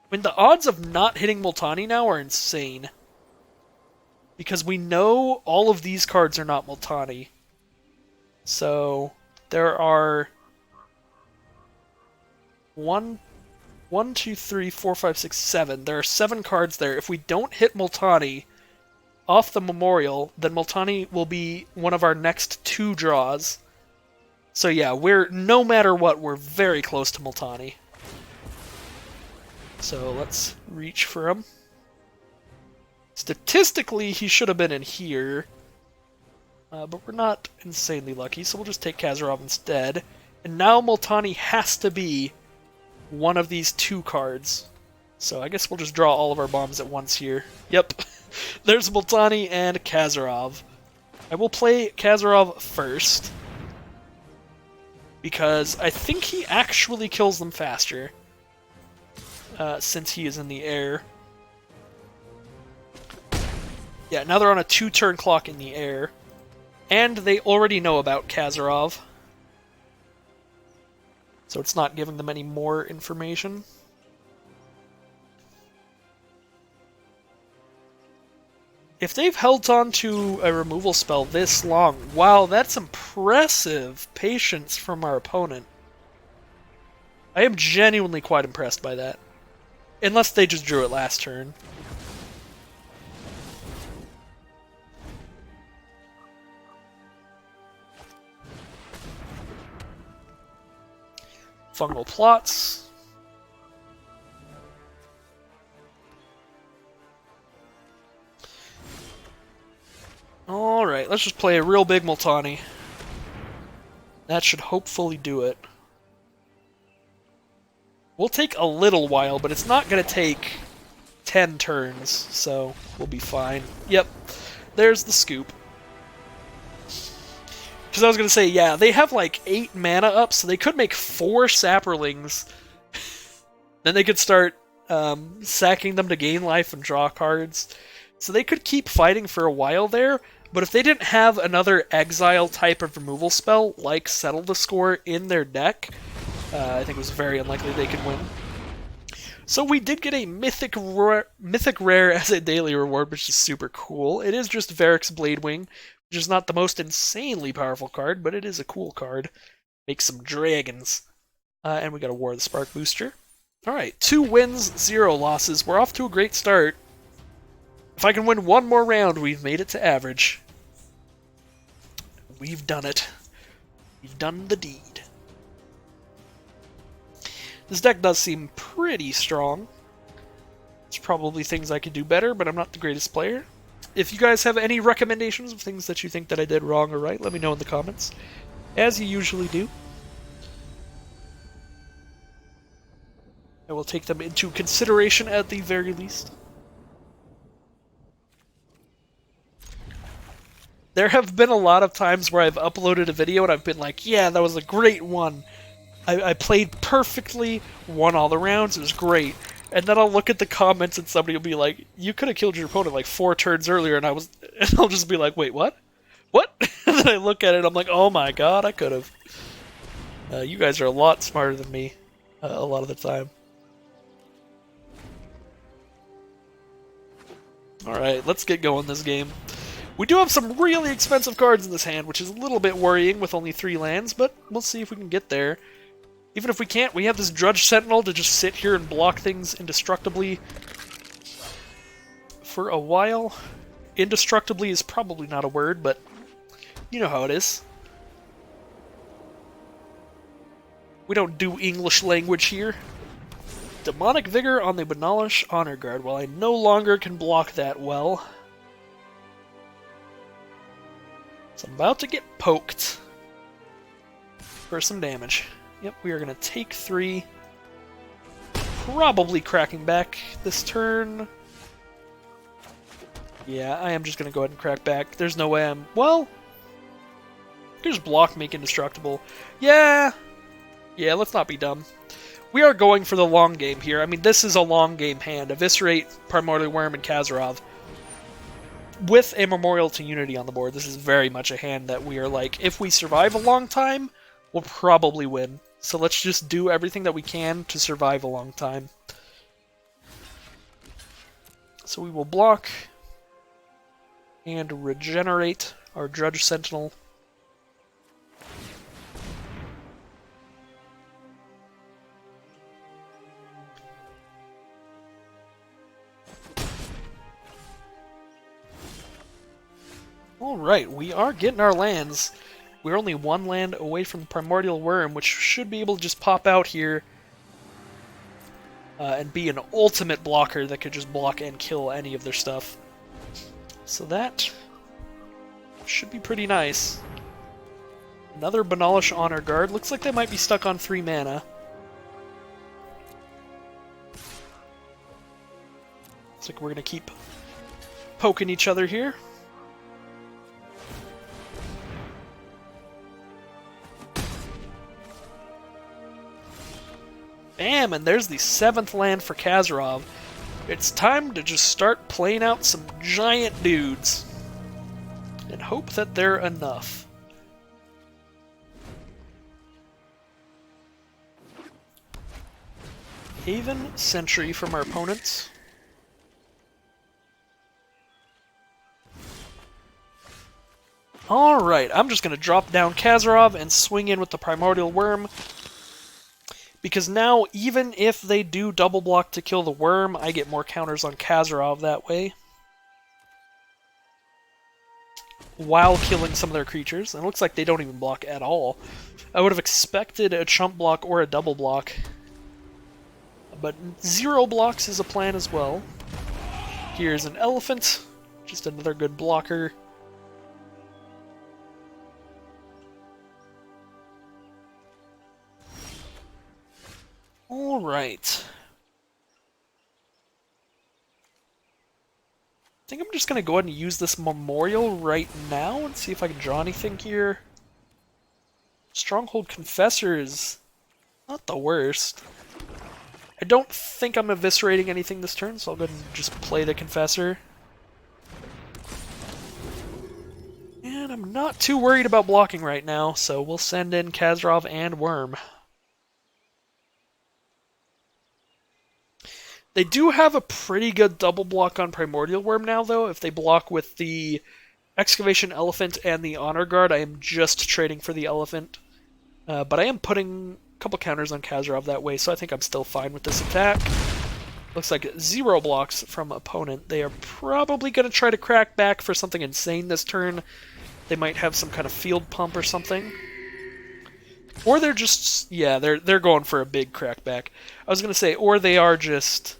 I mean, the odds of not hitting Multani now are insane. Because we know all of these cards are not Multani. So, there are 1, 2, 3, 4, 5, 6, 7. There are 7 cards there. If we don't hit Multani off the Memorial, then Multani will be one of our next 2 draws. So yeah, no matter what, we're very close to Multani. So let's reach for him. Statistically, he should have been in here. But we're not insanely lucky, so we'll just take Kazarov instead. And now Multani has to be one of these 2 cards. So I guess we'll just draw all of our bombs at once here. Yep. There's Multani and Kazarov. I will play Kazarov first. Because I think he actually kills them faster. Since he is in the air. Yeah, now they're on a 2-turn clock in the air. And they already know about Kazarov. So it's not giving them any more information. If they've held on to a removal spell this long, wow, that's impressive patience from our opponent. I am genuinely quite impressed by that. Unless they just drew it last turn. Fungal plots. Alright, let's just play a real big Multani. That should hopefully do it. We'll take a little while, but it's not going to take 10 turns, so we'll be fine. Yep, there's the scoop. Because I was going to say, yeah, they have like 8 mana up, so they could make 4 Saprolings. Then they could start sacking them to gain life and draw cards. So they could keep fighting for a while there, but if they didn't have another exile type of removal spell, like Settle the Score, in their deck, I think it was very unlikely they could win. So we did get a mythic rare as a daily reward, which is super cool. It is just Varric's Bladewing, which is not the most insanely powerful card, but it is a cool card. Makes some dragons. And we got a War of the Spark booster. Alright, 2 wins, 0 losses. We're off to a great start. If I can win one more round, we've made it to average. We've done it. We've done the deed. This deck does seem pretty strong. There's probably things I could do better, but I'm not the greatest player. If you guys have any recommendations of things that you think that I did wrong or right, let me know in the comments. As you usually do. I will take them into consideration at the very least. There have been a lot of times where I've uploaded a video and I've been like, yeah, that was a great one. I played perfectly, won all the rounds, it was great. And then I'll look at the comments and somebody will be like, you could have killed your opponent like 4 turns earlier, and I'll just be like, wait, what? What? And then I look at it and I'm like, oh my god, I could have. You guys are a lot smarter than me, a lot of the time. Alright, let's get going this game. We do have some really expensive cards in this hand, which is a little bit worrying with only 3 lands, but we'll see if we can get there. Even if we can't, we have this Drudge Sentinel to just sit here and block things indestructibly for a while. Indestructibly is probably not a word, but you know how it is. We don't do English language here. Demonic Vigor on the Banalish Honor Guard. Well, I no longer can block that well. So I'm about to get poked for some damage. Yep, we are going to take 3. Probably cracking back this turn. Yeah, I am just going to go ahead and crack back. There's no way I'm... Well, here's block, make indestructible. Yeah, let's not be dumb. We are going for the long game here. I mean, this is a long game hand. Eviscerate, Primordial Worm, and Kazarov. with a Memorial to Unity on the board, this is very much a hand that we are like, if we survive a long time, we'll probably win. So let's just do everything that we can to survive a long time. So we will block and regenerate our Drudge Sentinel. Alright, we are getting our lands. We're only one land away from the Primordial Worm, which should be able to just pop out here and be an ultimate blocker that could just block and kill any of their stuff. So that should be pretty nice. Another Banalish Honor Guard. Looks like they might be stuck on 3 mana. Looks like we're going to keep poking each other here. Bam! And there's the 7th land for Kazarov. It's time to just start playing out some giant dudes. And hope that they're enough. Haven Sentry from our opponents. Alright, I'm just going to drop down Kazarov and swing in with the Primordial Worm. Because now, even if they do double block to kill the worm, I get more counters on Kazarov that way. While killing some of their creatures. And it looks like they don't even block at all. I would have expected a chump block or a double block. But 0 blocks is a plan as well. Here's an elephant. Just another good blocker. Alright. I think I'm just going to go ahead and use this Memorial right now and see if I can draw anything here. Stronghold Confessor is not the worst. I don't think I'm eviscerating anything this turn, so I'll go ahead and just play the Confessor. And I'm not too worried about blocking right now, so we'll send in Kazarov and Worm. They do have a pretty good double block on Primordial Worm now, though. If they block with the Excavation Elephant and the Honor Guard, I am just trading for the Elephant. But I am putting a couple counters on Kazarov that way, so I think I'm still fine with this attack. Looks like 0 blocks from opponent. They are probably going to try to crack back for something insane this turn. They might have some kind of field pump or something. Or they're just... yeah, they're going for a big crackback. I was going to say, or they are just...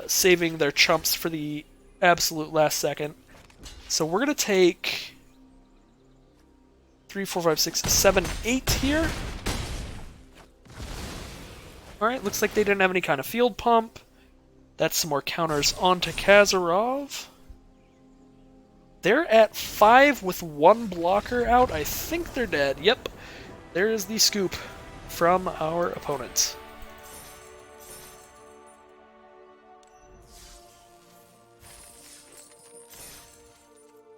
saving their chumps for the absolute last second. So we're going to take 3, 4, 5, 6, 7, 8 here. Alright, looks like they didn't have any kind of field pump. That's some more counters onto Kazarov. They're at 5 with 1 blocker out. I think they're dead. Yep. There is the scoop from our opponents.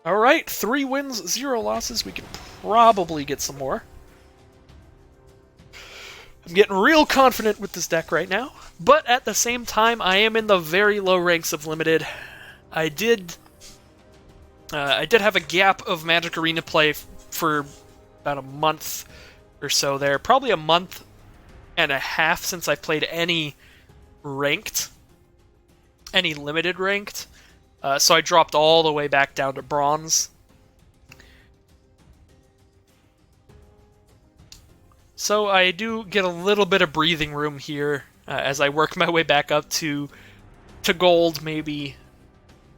Alright, 3 wins, 0 losses. We could probably get some more. I'm getting real confident with this deck right now. But at the same time, I am in the very low ranks of Limited. I did have a gap of Magic Arena play for about a month or so there. Probably a month and a half since I've played any ranked. Any Limited ranked. So I dropped all the way back down to Bronze. So I do get a little bit of breathing room here as I work my way back up to Gold, maybe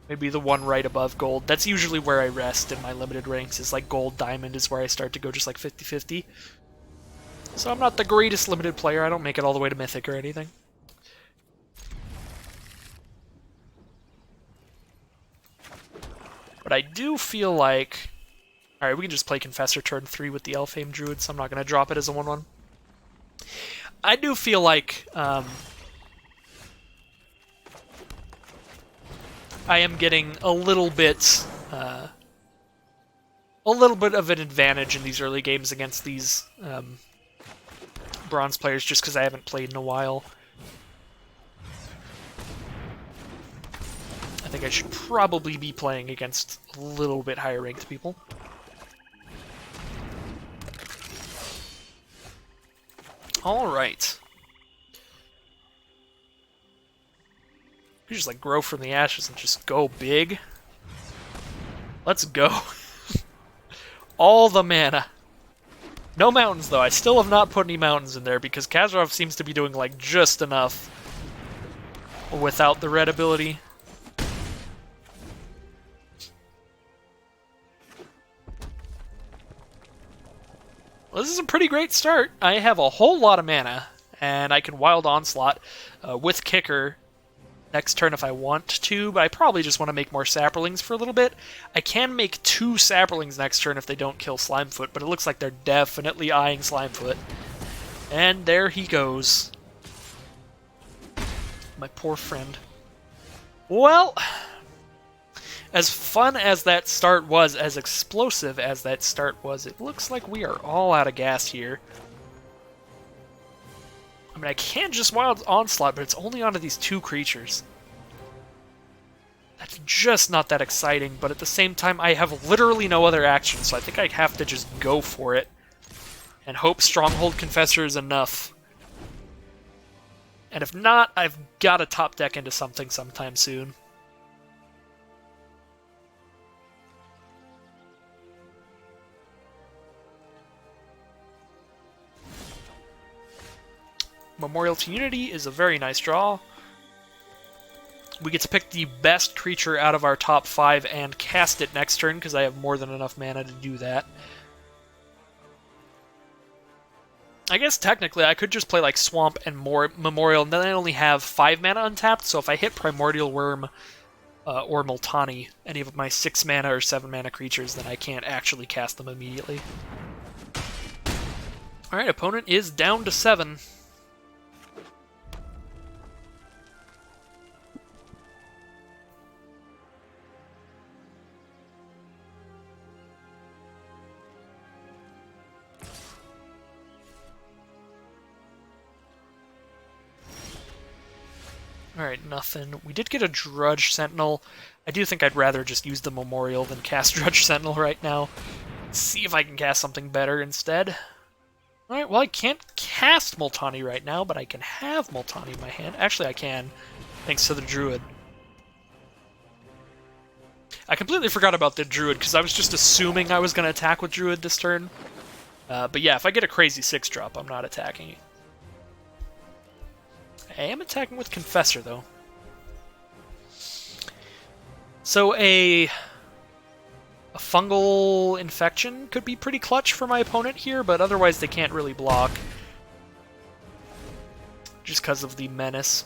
the one right above Gold. That's usually where I rest in my Limited ranks, is like Gold, Diamond is where I start to go just like 50-50. So I'm not the greatest Limited player, I don't make it all the way to Mythic or anything. But I do feel like... alright, we can just play Confessor turn 3 with the Elfhame Druid, so I'm not going to drop it as a 1-1. I do feel like I am getting a little bit a little bit of an advantage in these early games against these bronze players, just because I haven't played in a while. I think I should probably be playing against a little bit higher ranked people. Alright. You just like grow from the ashes and just go big. Let's go. All the mana. No mountains, though. I still have not put any mountains in there because Kazarov seems to be doing, like, just enough without the red ability. Well, this is a pretty great start. I have a whole lot of mana, and I can Wild Onslaught with Kicker next turn if I want to, but I probably just want to make more Saprolings for a little bit. I can make 2 Saprolings next turn if they don't kill Slimefoot, but it looks like they're definitely eyeing Slimefoot. And there he goes. My poor friend. Well, as fun as that start was, as explosive as that start was, it looks like we are all out of gas here. I mean, I can just Wild Onslaught, but it's only onto these 2 creatures. That's just not that exciting, but at the same time, I have literally no other action, so I think I have to just go for it. And hope Stronghold Confessor is enough. And if not, I've got to top deck into something sometime soon. Memorial to Unity is a very nice draw. We get to pick the best creature out of our top 5 and cast it next turn, because I have more than enough mana to do that. I guess technically I could just play like Swamp and more Memorial, and then I only have 5 mana untapped, so if I hit Primordial Worm or Multani, any of my 6 mana or 7 mana creatures, then I can't actually cast them immediately. Alright, opponent is down to 7. Alright, nothing. We did get a Drudge Sentinel. I do think I'd rather just use the Memorial than cast Drudge Sentinel right now. Let's see if I can cast something better instead. Alright, well I can't cast Multani right now, but I can have Multani in my hand. Actually, I can, thanks to the Druid. I completely forgot about the Druid, because I was just assuming I was going to attack with Druid this turn. But yeah, if I get a crazy 6-drop, I'm not attacking it. I am attacking with Confessor, though. So a fungal infection could be pretty clutch for my opponent here, but otherwise they can't really block. Just because of the menace.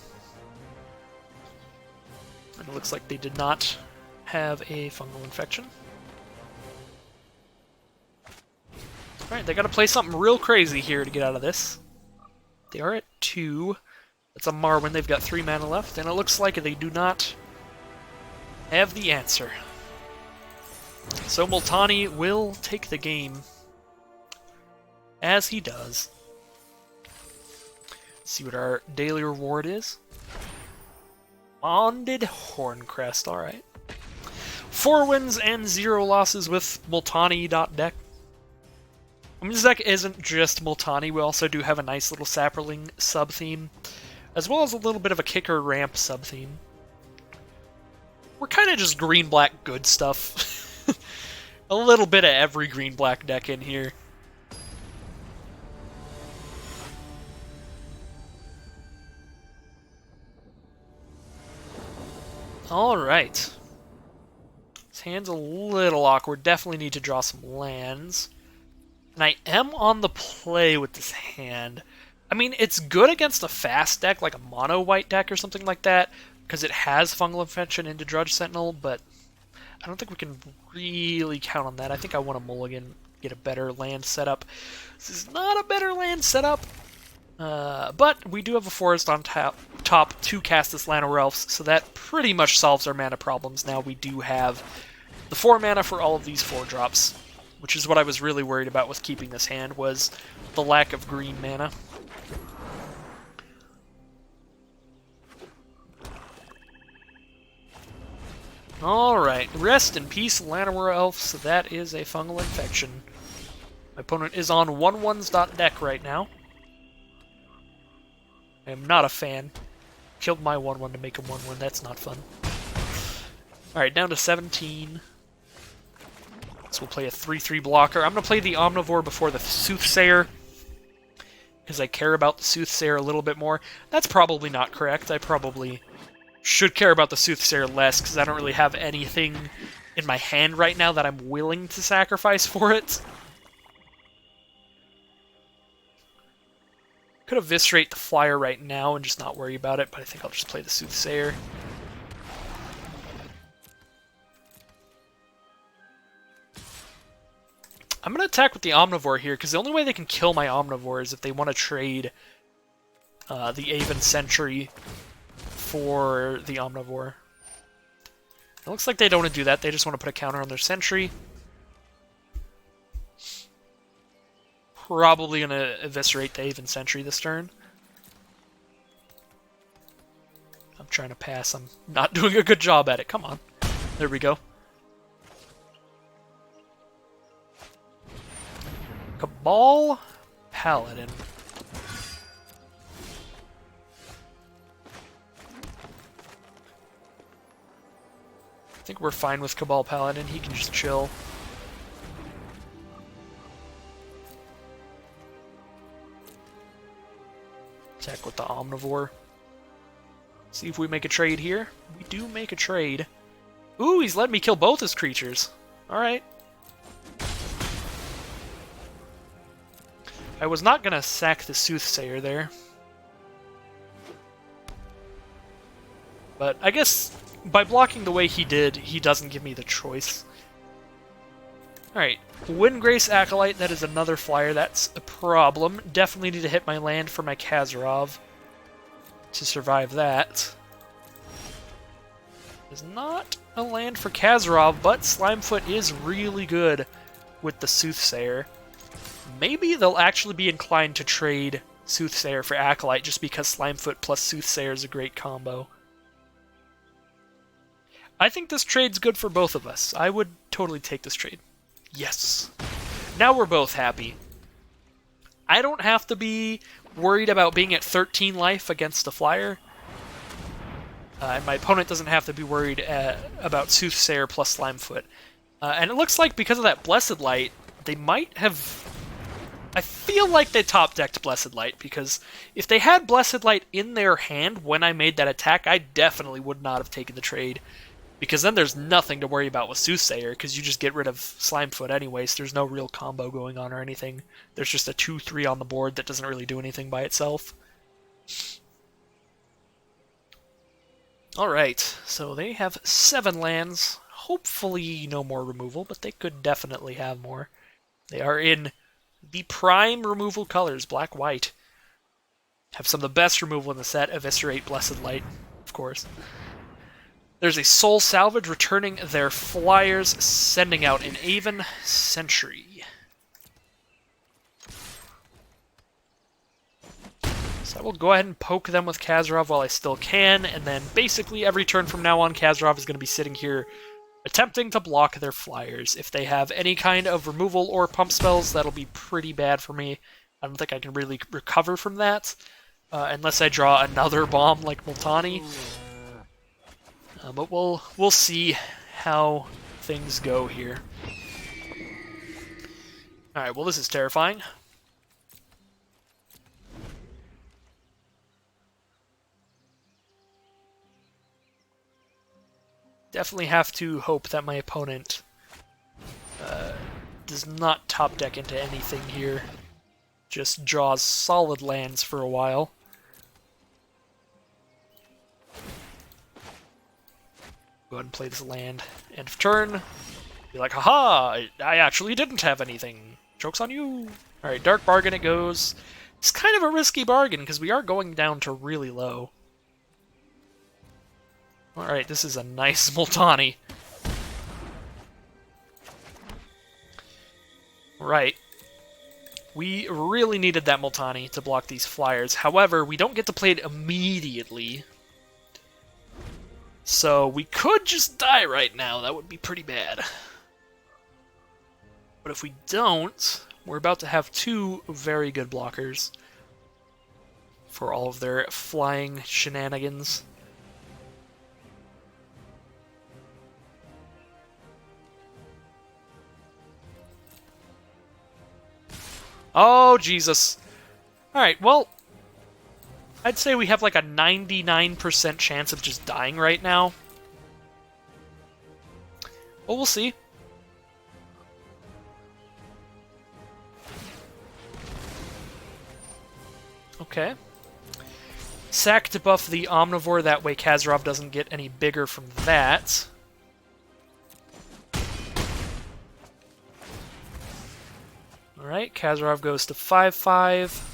And it looks like they did not have a fungal infection. Alright, they gotta play something real crazy here to get out of this. They are at 2. It's a Marwyn, they've got 3 mana left, and it looks like they do not have the answer. So Multani will take the game, as he does. Let's see what our daily reward is. Bonded Horncrest, alright. 4 wins and 0 losses with Multani.deck. I mean, this deck isn't just Multani, we also do have a nice little Saproling sub-theme, as well as a little bit of a Kicker Ramp sub-theme. We're kind of just green-black good stuff. A little bit of every green-black deck in here. Alright. This hand's a little awkward. Definitely need to draw some lands. And I am on the play with this hand. I mean, it's good against a fast deck, like a mono-white deck or something like that, because it has Fungal Infection into Drudge Sentinel, but I don't think we can really count on that. I think I want to mulligan, get a better land setup. This is not a better land setup, but we do have a forest on top to cast this Llanowar Elves, so that pretty much solves our mana problems. Now we do have The 4 mana for all of these 4 drops, which is what I was really worried about with keeping this hand, was the lack of green mana. Alright, rest in peace, Llanowar Elves. That is a fungal infection. My opponent is on 1/1s.deck right now. I am not a fan. Killed my 1/1 to make him 1/1, that's not fun. Alright, down to 17. So we'll play a 3/3 blocker. I'm going to play the Omnivore before the Soothsayer, because I care about the Soothsayer a little bit more. That's probably not correct. I probably should care about the Soothsayer less, because I don't really have anything in my hand right now that I'm willing to sacrifice for it. Could eviscerate the Flyer right now and just not worry about it, but I think I'll just play the Soothsayer. I'm going to attack with the Omnivore here, because the only way they can kill my Omnivore is if they want to trade the Aven Sentry for the Omnivore. It looks like they don't want to do that. They just want to put a counter on their Sentry. Probably going to eviscerate the Aven Sentry this turn. I'm trying to pass. I'm not doing a good job at it. Come on. There we go. Cabal Paladin. I think we're fine with Cabal Paladin. He can just chill. Attack with the Omnivore. See if we make a trade here. We do make a trade. Ooh, he's letting me kill both his creatures. Alright. I was not going to sack the Soothsayer there. But I guess by blocking the way he did, he doesn't give me the choice. Alright, Windgrace Acolyte, that is another flyer, that's a problem. Definitely need to hit my land for my Khazarov to survive that. Is not a land for Khazarov, but Slimefoot is really good with the Soothsayer. Maybe they'll actually be inclined to trade Soothsayer for Acolyte just because Slimefoot plus Soothsayer is a great combo. I think this trade's good for both of us. I would totally take this trade. Yes. Now we're both happy. I don't have to be worried about being at 13 life against a flyer. And my opponent doesn't have to be worried about Soothsayer plus Slimefoot. And it looks like because of that Blessed Light, they might have... I feel like they top-decked Blessed Light, because if they had Blessed Light in their hand when I made that attack, I definitely would not have taken the trade. Because then there's nothing to worry about with Soothsayer, because you just get rid of Slimefoot anyway, so there's no real combo going on or anything. There's just a 2/3 on the board that doesn't really do anything by itself. Alright, so they have 7 lands. Hopefully no more removal, but they could definitely have more. They are in the prime removal colors, black-white. Have some of the best removal in the set, Eviscerate, Blessed Light, of course. There's a Soul Salvage returning their flyers, sending out an Aven Sentry. So I will go ahead and poke them with Khazarov while I still can, and then basically every turn from now on, Khazarov is going to be sitting here attempting to block their flyers. If they have any kind of removal or pump spells, that'll be pretty bad for me. I don't think I can really recover from that, unless I draw another bomb like Multani. But we'll see how things go here. Alright, well this is terrifying. Definitely have to hope that my opponent does not top deck into anything here. Just draws solid lands for a while. Go ahead and play this land. End of turn. Be like, haha, I actually didn't have anything. Joke's on you. Alright, Dark Bargain it goes. It's kind of a risky bargain, because we are going down to really low. Alright, this is a nice Multani. Right. We really needed that Multani to block these flyers. However, we don't get to play it immediately. So we could just die right now. That would be pretty bad. But if we don't, we're about to have two very good blockers for all of their flying shenanigans. Oh, Jesus. Alright, well, I'd say we have like a 99% chance of just dying right now. Well, we'll see. Okay. Sack to buff the Omnivore, that way Kazarov doesn't get any bigger from that. Alright, Kazarov goes to 5/5.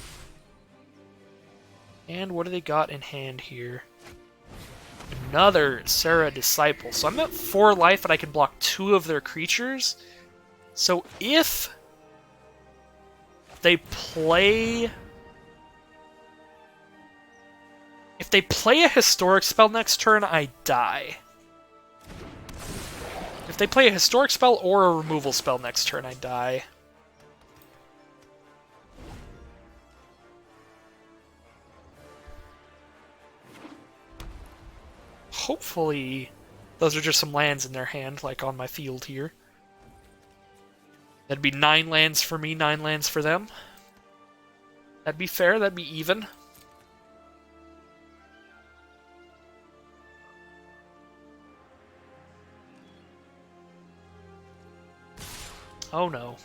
And what do they got in hand here? Another Sarah Disciple. So I'm at 4 life and I can block 2 of their creatures. So if they play... If they play a Historic spell next turn, I die. If they play a Historic spell or a Removal spell next turn, I die. Hopefully, those are just some lands in their hand, like on my field here. That'd be 9 lands for me, 9 lands for them. That'd be fair, that'd be even. Oh no.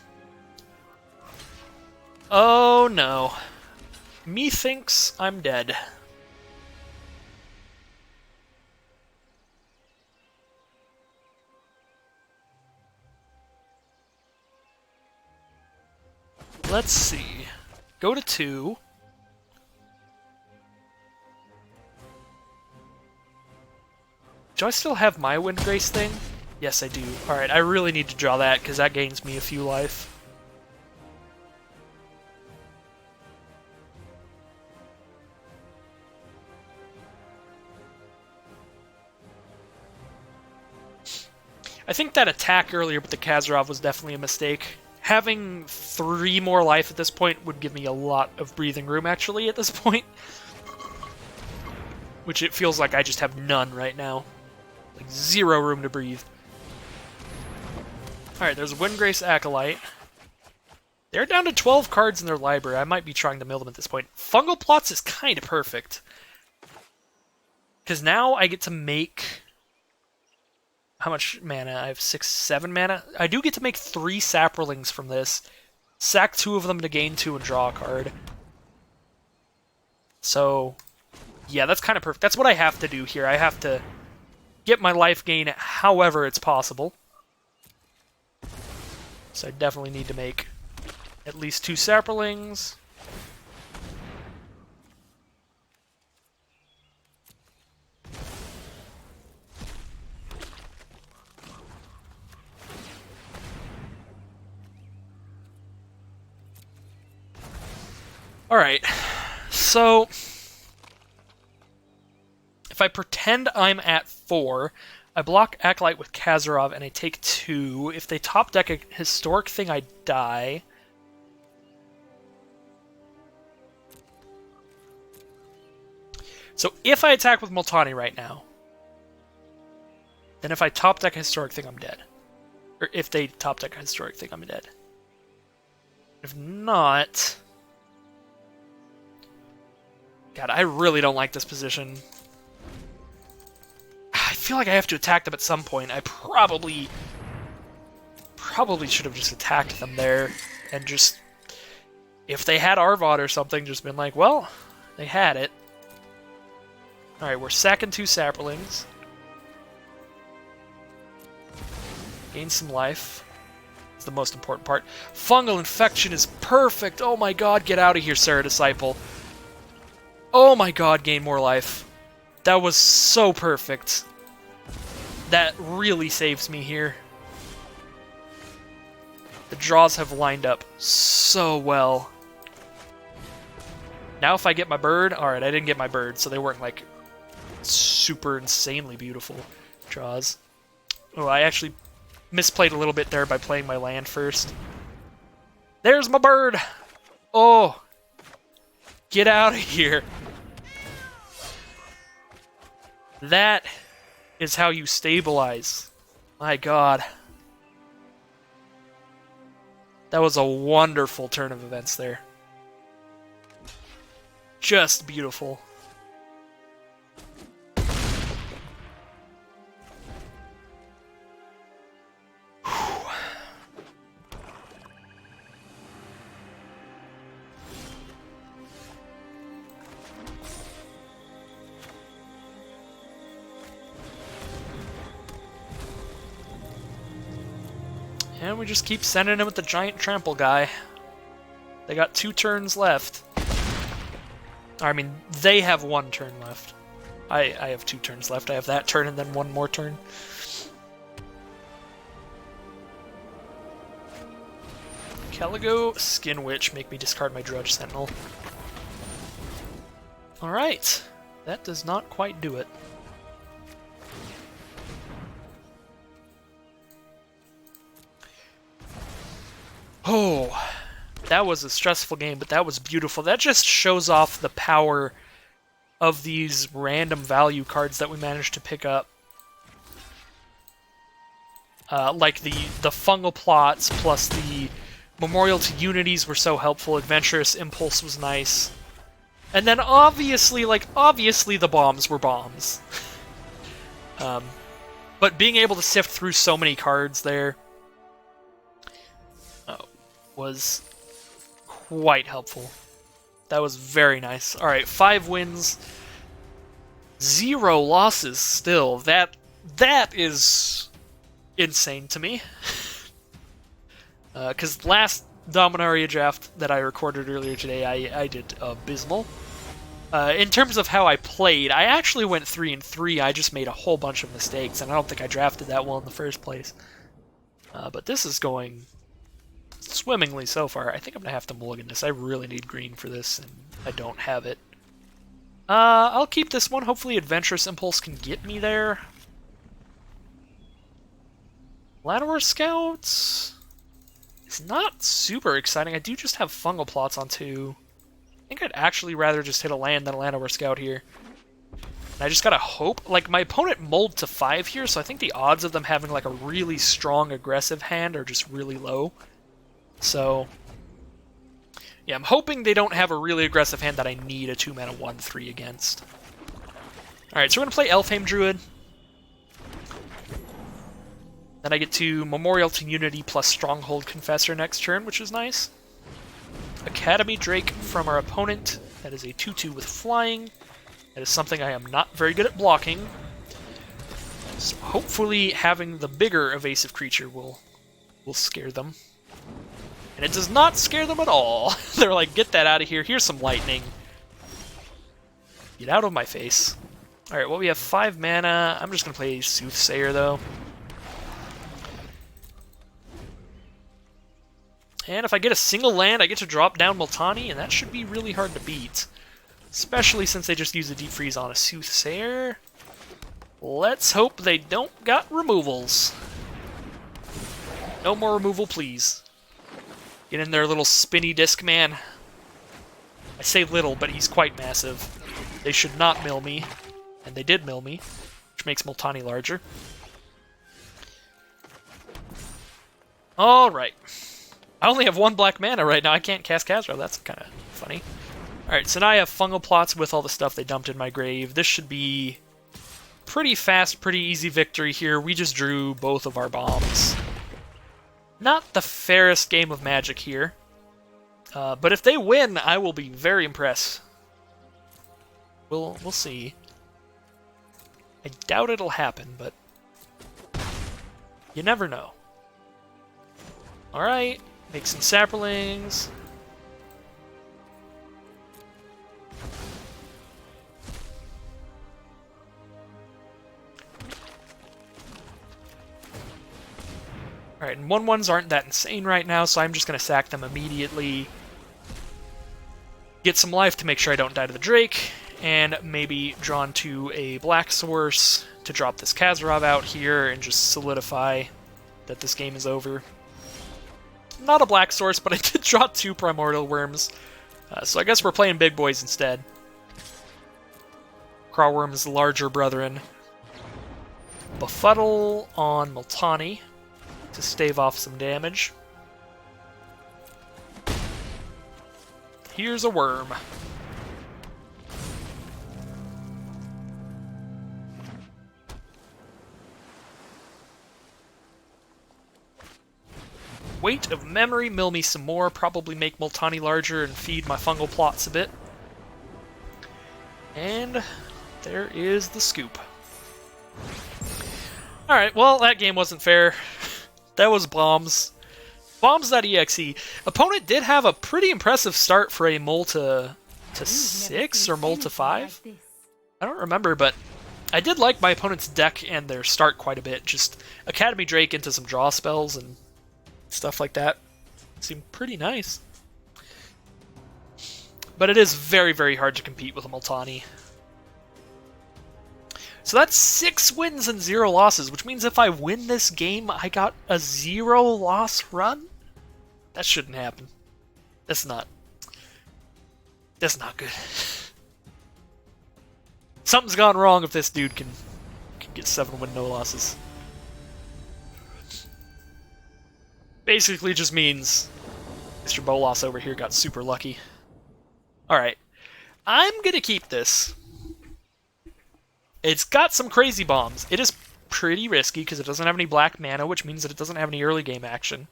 Oh no. Methinks I'm dead. Let's see. Go to 2. Do I still have my Windgrace thing? Yes, I do. Alright, I really need to draw that, because that gains me a few life. I think that attack earlier with the Kazarov was definitely a mistake. Having 3 more life at this point would give me a lot of breathing room, actually, at this point. Which it feels like I just have none right now. Like, 0 room to breathe. Alright, there's a Windgrace Acolyte. They're down to 12 cards in their library. I might be trying to mill them at this point. Fungal Plots is kind of perfect. Because now I get to make... How much mana? I have 6, 7 mana. I do get to make 3 Saprolings from this. Sack 2 of them to gain 2 and draw a card. So, yeah, that's kind of perfect. That's what I have to do here. I have to get my life gain however it's possible. So I definitely need to make at least 2 Saprolings. Alright, so if I pretend I'm at 4, I block Acolyte with Kazarov and I take 2. If they top deck a Historic thing, I die. So if I attack with Multani right now, then if I top deck a Historic thing, I'm dead. Or if they top deck a Historic thing, I'm dead. If not... God, I really don't like this position. I feel like I have to attack them at some point. I probably should have just attacked them there. And just... If they had Arvod or something, just been like, well, they had it. Alright, we're sacking 2 Saprolings. Gain some life. It's the most important part. Fungal Infection is perfect! Oh my god, get out of here, Sarah Disciple. Oh my god, gain more life. That was so perfect. That really saves me here. The draws have lined up so well. Now if I get my bird... Alright, I didn't get my bird, so they weren't, like, super insanely beautiful draws. Oh, I actually misplayed a little bit there by playing my land first. There's my bird! Oh! Get out of here! That is how you stabilize. My god. That was a wonderful turn of events there. Just beautiful. And we just keep sending him with the giant trample guy. They got 2 turns left. I mean, they have 1 turn left. I have 2 turns left. I have that turn and then 1 more turn. Caligo, Skin Witch, make me discard my Drudge Sentinel. Alright. That does not quite do it. Oh, that was a stressful game, but that was beautiful. That just shows off the power of these random value cards that we managed to pick up. Like the fungal plots plus the Memorial to Unities were so helpful. Adventurous Impulse was nice. And then obviously the bombs were bombs. But being able to sift through so many cards there was quite helpful. That was very nice. Alright, 5 wins, 0 losses still. That is insane to me. Because last Dominaria draft that I recorded earlier today, I did abysmal. In terms of how I played, I actually went 3-3. I just made a whole bunch of mistakes, and I don't think I drafted that well in the first place. But this is going swimmingly so far. I think I'm going to have to mulligan this. I really need green for this, and I don't have it. I'll keep this one. Hopefully Adventurous Impulse can get me there. Llanowar Scouts is not super exciting. I do just have fungal plots on 2. I think I'd actually rather just hit a land than a Llanowar Scout here. And I just gotta hope. Like, my opponent mulled to 5 here, so I think the odds of them having like a really strong aggressive hand are just really low. So, yeah, I'm hoping they don't have a really aggressive hand that I need a 2-mana 1/3 against. Alright, so we're going to play Elfhame Druid. Then I get to Memorial to Unity plus Stronghold Confessor next turn, which is nice. Academy Drake from our opponent. That is a 2/2 with flying. That is something I am not very good at blocking. So hopefully having the bigger evasive creature will scare them. And it does not scare them at all. They're like, get that out of here. Here's some lightning. Get out of my face. Alright, well, we have 5 mana. I'm just going to play Soothsayer, though. And if I get a single land, I get to drop down Multani, and that should be really hard to beat. Especially since they just use a Deep Freeze on a Soothsayer. Let's hope they don't got removals. No more removal, please. Get in there, little spinny disc man. I say little, but he's quite massive. They should not mill me. And they did mill me, which makes Multani larger. Alright. I only have 1 black mana right now. I can't cast Khazra. That's kind of funny. Alright, so now I have fungal plots with all the stuff they dumped in my grave. This should be pretty fast, pretty easy victory here. We just drew both of our bombs. Not the fairest game of Magic here. But if they win, I will be very impressed. We'll see. I doubt it'll happen, but you never know. Alright, make some saplings. Alright, and 1/1s aren't that insane right now, so I'm just going to sack them immediately. Get some life to make sure I don't die to the Drake, and maybe draw into a black source to drop this Kazarov out here and just solidify that this game is over. Not a black source, but I did draw 2 Primordial Worms, so I guess we're playing big boys instead. Crawworm's larger brethren. Befuddle on Multani to stave off some damage. Here's a worm. Weight of Memory, mill me some more, probably make Multani larger and feed my fungal plots a bit. And there is the scoop. Alright, well, that game wasn't fair. That was bombs. Bombs.exe. Opponent did have a pretty impressive start for a mul to 6 or mul to 5. I don't remember, but I did like my opponent's deck and their start quite a bit. Just Academy Drake into some draw spells and stuff like that. Seemed pretty nice. But it is very, very hard to compete with a Multani. So that's 6 wins and 0 losses, which means if I win this game, I got a 0-loss run? That shouldn't happen. That's not good. Something's gone wrong if this dude can get 7 win, no losses. Basically just means Mr. Bolas over here got super lucky. Alright. I'm gonna keep this. It's got some crazy bombs. It is pretty risky because it doesn't have any black mana, which means that it doesn't have any early game action.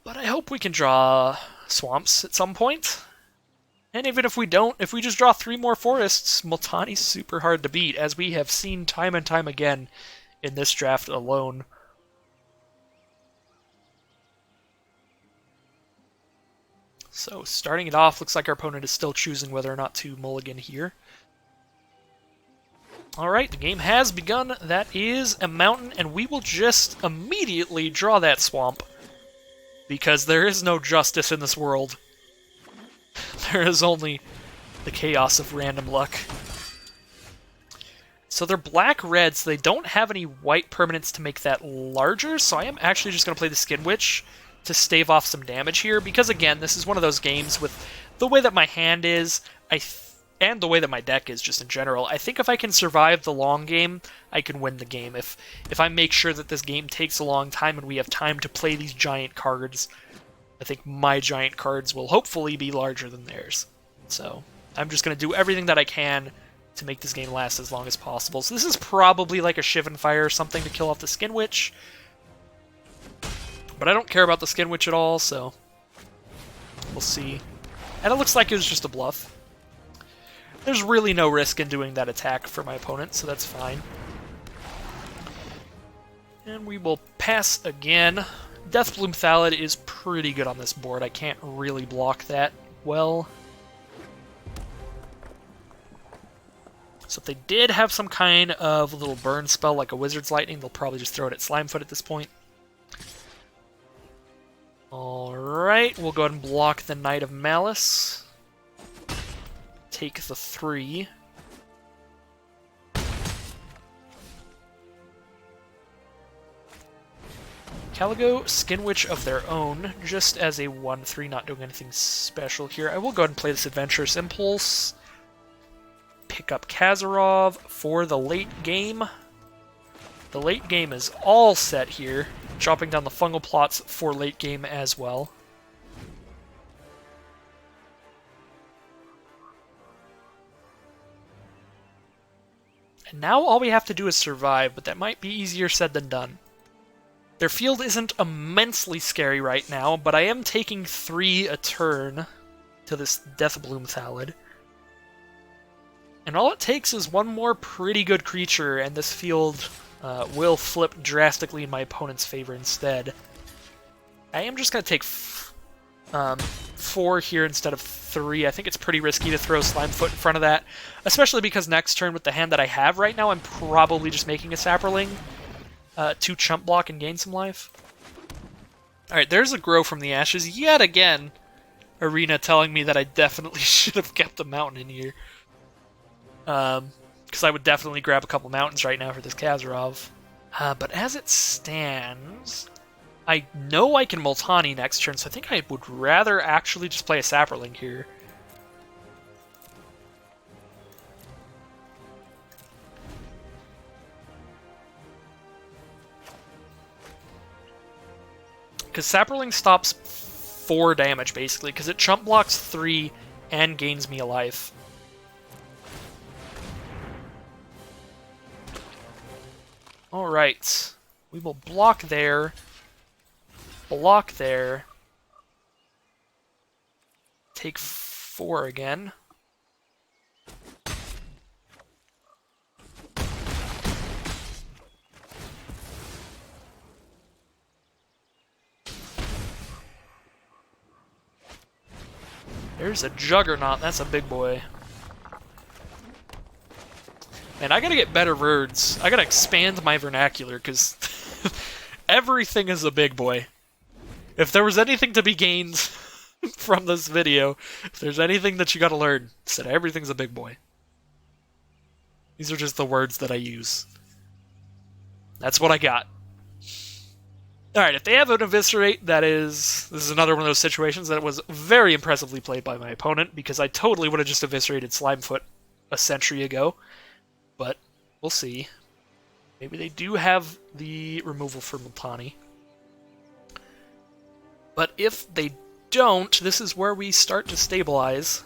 But I hope we can draw swamps at some point. And even if we don't, if we just draw 3 more forests, Multani's super hard to beat, as we have seen time and time again in this draft alone. So, starting it off, looks like our opponent is still choosing whether or not to mulligan here. Alright, the game has begun. That is a mountain, and we will just immediately draw that swamp. Because there is no justice in this world. There is only the chaos of random luck. So they're black-red, so they don't have any white permanents to make that larger, so I am actually just going to play the Skin Witch to stave off some damage here, because again, this is one of those games with the way that my hand is, and the way that my deck is just in general. I think if I can survive the long game, I can win the game. If I make sure that this game takes a long time and we have time to play these giant cards, I think my giant cards will hopefully be larger than theirs. So I'm just going to do everything that I can to make this game last as long as possible. So this is probably like a Shivan Fire or something to kill off the Skin Witch. But I don't care about the Skin Witch at all, so we'll see. And it looks like it was just a bluff. There's really no risk in doing that attack for my opponent, so that's fine. And we will pass again. Deathbloom Thallid is pretty good on this board. I can't really block that well. So if they did have some kind of little burn spell like a Wizard's Lightning, they'll probably just throw it at Slimefoot at this point. Alright, we'll go ahead and block the Knight of Malice. Take the 3. Caligo, Skin Witch of their own, just as a 1/3, not doing anything special here. I will go ahead and play this Adventurous Impulse. Pick up Kazarov for the late game. The late game is all set here, chopping down the fungal plots for late game as well. And now all we have to do is survive, but that might be easier said than done. Their field isn't immensely scary right now, but I am taking 3 a turn to this Deathbloom Thallid. And all it takes is one more pretty good creature, and this field will flip drastically in my opponent's favor instead. I am just going to take 4 here instead of 3. I think it's pretty risky to throw Slimefoot in front of that, especially because next turn with the hand that I have right now, I'm probably just making a Saproling. to chump block and gain some life. Alright, there's a grow from the ashes yet again. Arena telling me that I definitely should have kept a mountain in here. Because I would definitely grab a couple mountains right now for this Kazarov. But as it stands, I know I can Multani next turn, so I think I would rather actually just play a Saproling here. Because Saproling stops 4 damage, basically, because it chump blocks 3 and gains me a life. Alright. We will block there. Block there. Take 4 again. There's a Juggernaut, that's a big boy. Man, I gotta get better words. I gotta expand my vernacular, because everything is a big boy. If there was anything to be gained from this video, if there's anything that you gotta learn, it's that everything's a big boy. These are just the words that I use. That's what I got. Alright, if they have an Eviscerate, this is another one of those situations that was very impressively played by my opponent, because I totally would have just Eviscerated Slimefoot a century ago. But we'll see. Maybe they do have the removal for Multani. But if they don't, this is where we start to stabilize.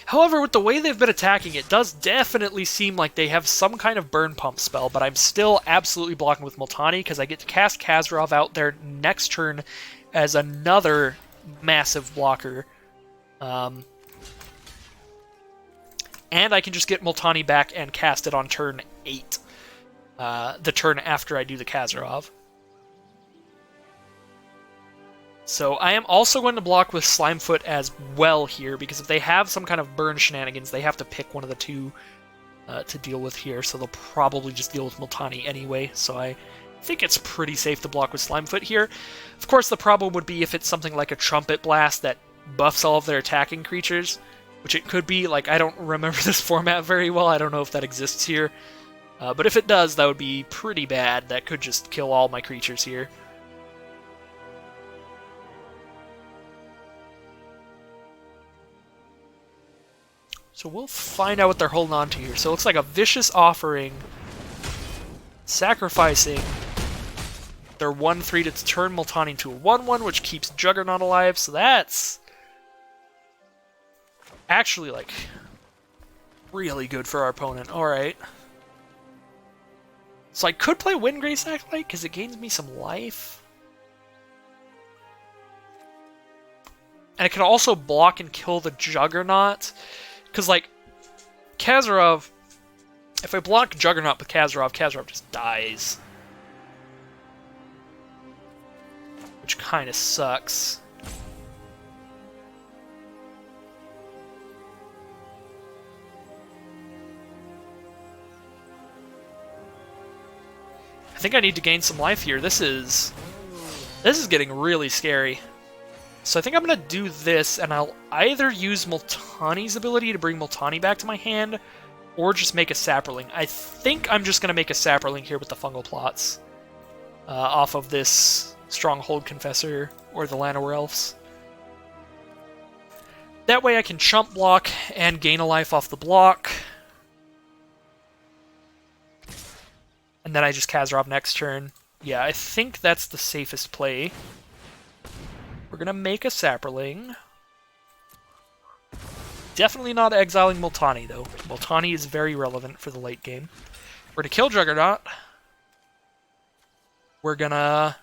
However, with the way they've been attacking, it does definitely seem like they have some kind of burn pump spell, but I'm still absolutely blocking with Multani because I get to cast Kazarov out there next turn as another massive blocker. And I can just get Multani back and cast it on turn 8. The turn after I do the Kazarov. So I am also going to block with Slimefoot as well here, because if they have some kind of burn shenanigans, they have to pick one of the two to deal with here, so they'll probably just deal with Multani anyway, so I think it's pretty safe to block with Slimefoot here. Of course, the problem would be if it's something like a Trumpet Blast that buffs all of their attacking creatures, which it could be. Like, I don't remember this format very well, I don't know if that exists here. But if it does, that would be pretty bad. That could just kill all my creatures here. So we'll find out what they're holding on to here. So it looks like a Vicious Offering, sacrificing their 1/3 to turn Multani into a 1/1, which keeps Juggernaut alive. So that's actually, like, really good for our opponent. Alright. So I could play Windgrace Acolyte, because it gains me some life. And I can also block and kill the Juggernaut. Because, like, Kazarov, if I block Juggernaut with Kazarov, Kazarov just dies. Which kind of sucks. I think I need to gain some life here. This is getting really scary. So I think I'm going to do this, and I'll either use Multani's ability to bring Multani back to my hand, or just make a Saproling. I think I'm just going to make a Saproling here with the Fungal Plots off of this Stronghold Confessor or the Llanowar Elves. That way I can chump block and gain a life off the block. And then I just Kazarov next turn. Yeah, I think that's the safest play. We're going to make a Saproling. Definitely not exiling Multani, though. Multani is very relevant for the late game. We're going to kill Juggernaut. We're going to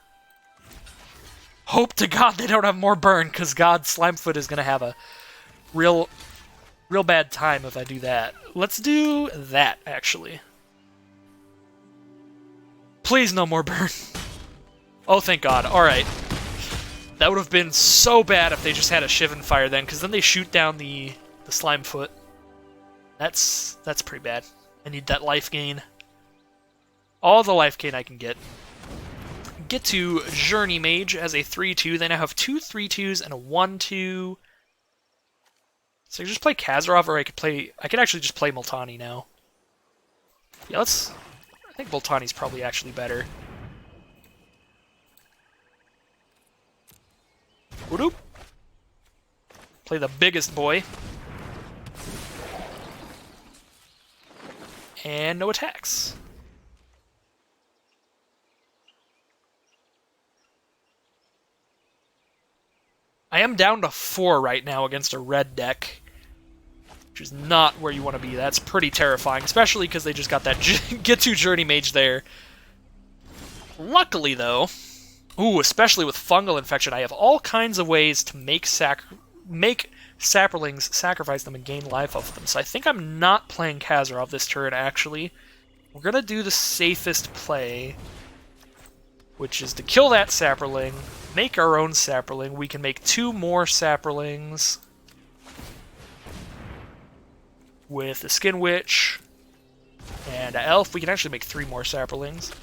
hope to God they don't have more burn, because God, Slimefoot is going to have a real bad time if I do that. Let's do that, actually. Please, no more burn. Oh, thank God. Alright. That would have been so bad if they just had a Shivan Fire then, because then they shoot down the Slimefoot. That's pretty bad. I need that life gain. all the life gain I can get. Get to Journey Mage as a 3-2. They now have two 3-2s and a 1-2. So I can just play Kazarov, or I could actually just play Multani now. Yeah, I think Multani's probably actually better. Whoop. Play the biggest boy. And no attacks. I am down to 4 right now against a red deck, which is not where you want to be. That's pretty terrifying, especially because they just got that Get to Journey Mage there. Luckily, though, especially with fungal infection, I have all kinds of ways to make Saprolings sacrifice them and gain life off them. So I think I'm not playing Kazarov this turn, actually. We're going to do the safest play, which is to kill that Saproling, make our own Saproling. We can make 2 more Saprolings with a Skin Witch and an Elf. We can actually make 3 more Saprolings.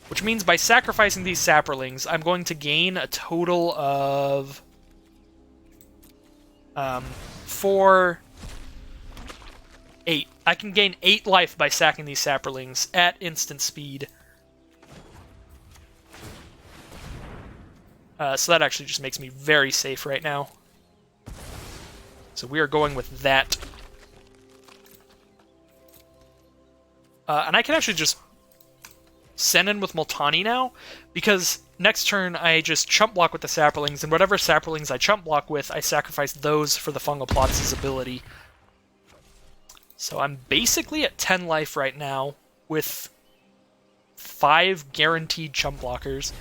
Which means by sacrificing these Saprolings, I'm going to gain a total of 4, 8. I can gain 8 life by sacking these Saprolings at instant speed. So that actually just makes me very safe right now. So we are going with that. And I can actually just send in with Multani now, because next turn I just chump block with the Saprolings, and whatever Saprolings I chump block with, I sacrifice those for the Fungal Plots' ability. So I'm basically at 10 life right now, with 5 guaranteed chump blockers.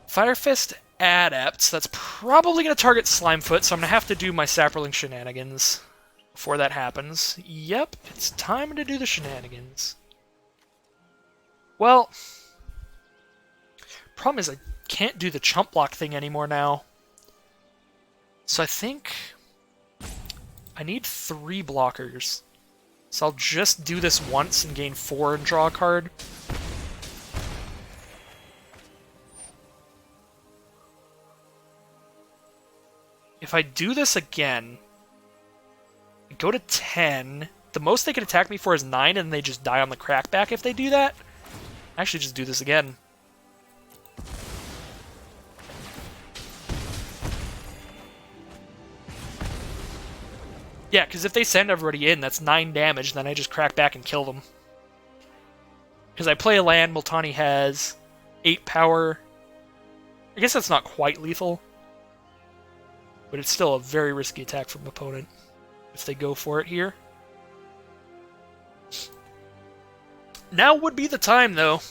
Fire Fist Adepts, that's probably going to target Slimefoot, so I'm going to have to do my Saproling shenanigans before that happens. Yep, it's time to do the shenanigans. Well, problem is I can't do the chump block thing anymore now. So I think I need 3 blockers. So I'll just do this once and gain 4 and draw a card. If I do this again, I go to 10. The most they can attack me for is 9, and they just die on the crackback if they do that. Actually, just do this again. Yeah, because if they send everybody in, that's 9 damage, then I just crack back and kill them. Because I play a land, Multani has 8 power. I guess that's not quite lethal. But it's still a very risky attack from an opponent if they go for it here. Now would be the time, though.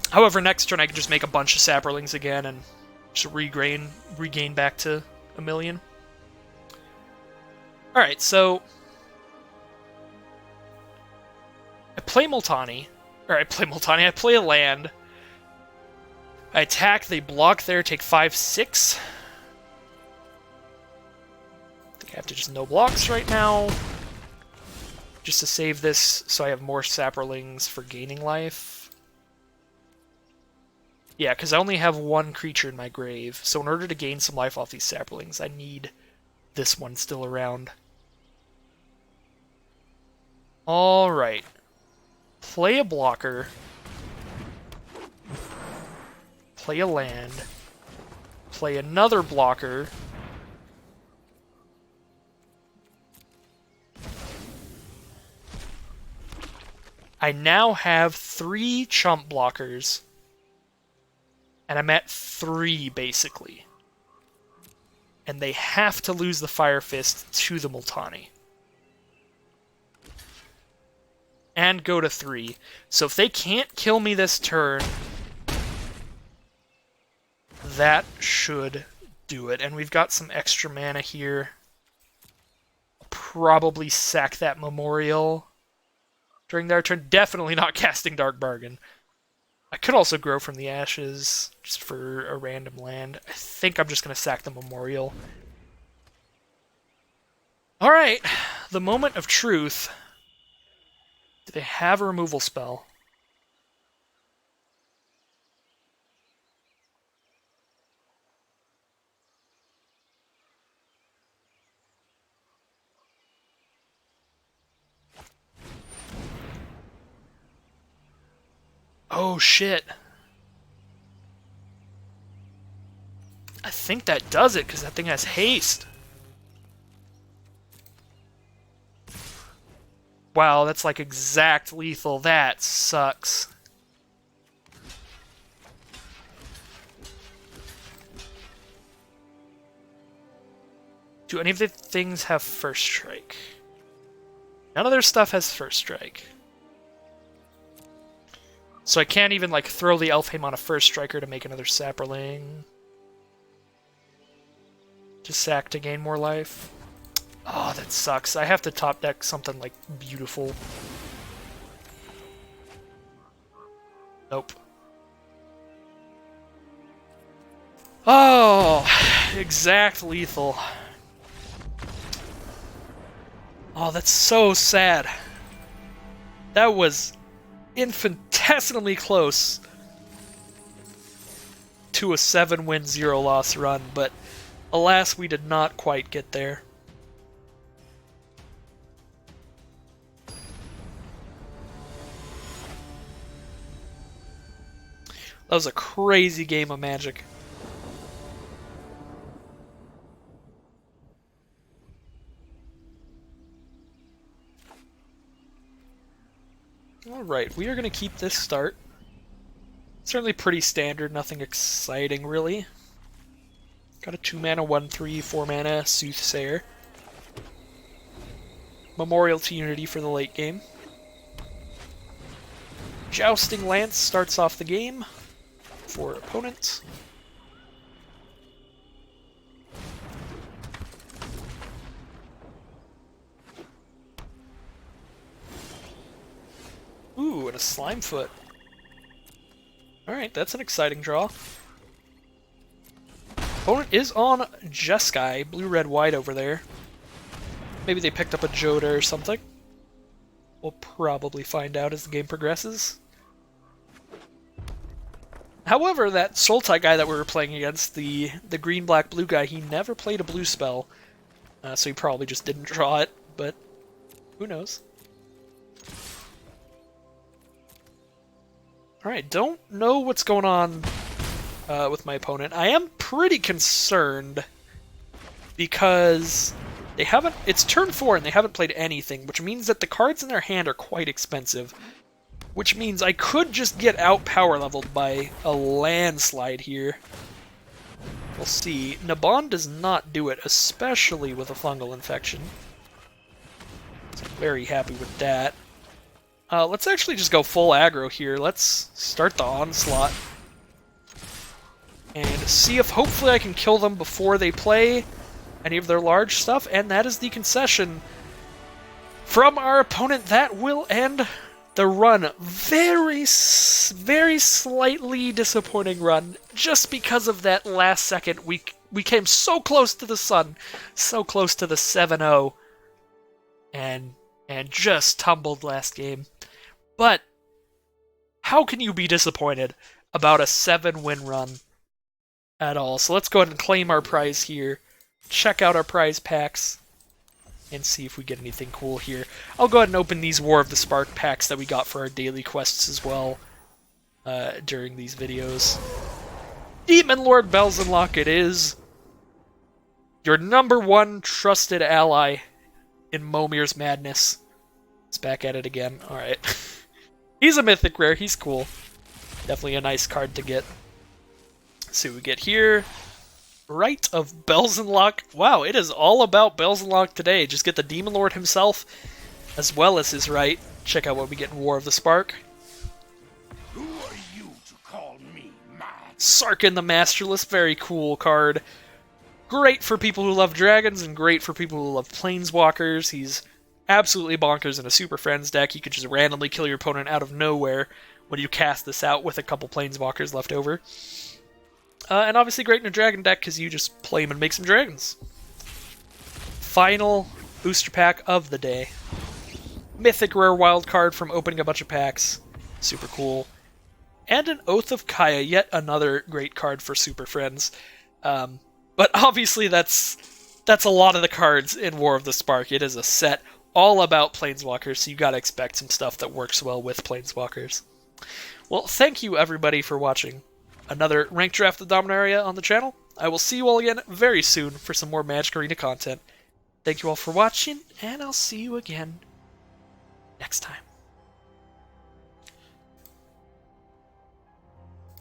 However, next turn I can just make a bunch of Saprolings again and just regain back to 1,000,000. Alright, so I play Multani. I play a land. I attack, they block there, take 5/6. I think I have to just no blocks right now. Just to save this so I have more Saprolings for gaining life. Yeah, because I only have 1 creature in my grave, so in order to gain some life off these Saprolings, I need this one still around. Alright. Play a blocker. Play a land. Play another blocker. I now have 3 chump blockers. And I'm at 3, basically. And they have to lose the Fire Fist to the Multani. And go to 3. So if they can't kill me this turn, that should do it. And we've got some extra mana here. Probably sack that Memorial during their turn. Definitely not casting Dark Bargain. I could also grow from the ashes just for a random land. I think I'm just going to sack the Memorial. Alright, the moment of truth. Do they have a removal spell? Oh shit. I think that does it, because that thing has haste. Wow, that's like exact lethal. That sucks. Do any of the things have first strike? None of their stuff has first strike. So I can't even like throw the Elfheim on a first striker to make another Sapperling. Just sack to gain more life. Oh, that sucks. I have to top deck something like beautiful. Nope. Oh, exact lethal. Oh, that's so sad. That was infinitesimally close to a 7-win, 0-loss run, but alas, we did not quite get there. That was a crazy game of Magic. Alright, we are going to keep this start. Certainly pretty standard, nothing exciting really. Got a 2-mana, 1/3, 4-mana Soothsayer. Memorial to Unity for the late game. Jousting Lance starts off the game for opponent. Ooh, and a Slimefoot. Alright, that's an exciting draw. Opponent is on Jeskai, blue, red, white over there. Maybe they picked up a Joda or something. We'll probably find out as the game progresses. However, that Sultai guy that we were playing against, the green, black, blue guy, he never played a blue spell. So he probably just didn't draw it, but who knows. Alright, don't know what's going on with my opponent. I am pretty concerned because they haven't. It's turn 4 and they haven't played anything, which means that the cards in their hand are quite expensive. Which means I could just get out power leveled by a landslide here. We'll see. Nabon does not do it, especially with a fungal infection. So I'm very happy with that. Let's actually just go full aggro here. Let's start the onslaught. And see if hopefully I can kill them before they play any of their large stuff. And that is the concession from our opponent. That will end the run. Very slightly disappointing run. Just because of that last second. We came so close to the sun. So close to the 7-0. And just tumbled last game. But how can you be disappointed about a 7-win run at all? So let's go ahead and claim our prize here. Check out our prize packs and see if we get anything cool here. I'll go ahead and open these War of the Spark packs that we got for our daily quests as well during these videos. Demon Lord Belzenlock it is. Your #1 trusted ally in Momir's madness. It's back at it again. Alright. He's a mythic rare. He's cool. Definitely a nice card to get. Let's see what we get here. Rite of Belzenlock. Wow, it is all about Belzenlock today. Just get the Demon Lord himself, as well as his right. Check out what we get in War of the Spark. Who are you to call me mad? Sarkin the Masterless. Very cool card. Great for people who love dragons, and great for people who love planeswalkers. He's absolutely bonkers in a Super Friends deck. You could just randomly kill your opponent out of nowhere when you cast this out with a couple planeswalkers left over. And obviously great in a dragon deck because you just play him and make some dragons. Final booster pack of the day. Mythic rare wild card from opening a bunch of packs. Super cool. And an Oath of Kaya, yet another great card for Super Friends. But obviously that's a lot of the cards in War of the Spark. It is a set all about Planeswalkers, so you gotta expect some stuff that works well with Planeswalkers. Well, thank you everybody for watching another Ranked Draft of Dominaria on the channel. I will see you all again very soon for some more Magic Arena content. Thank you all for watching, and I'll see you again next time.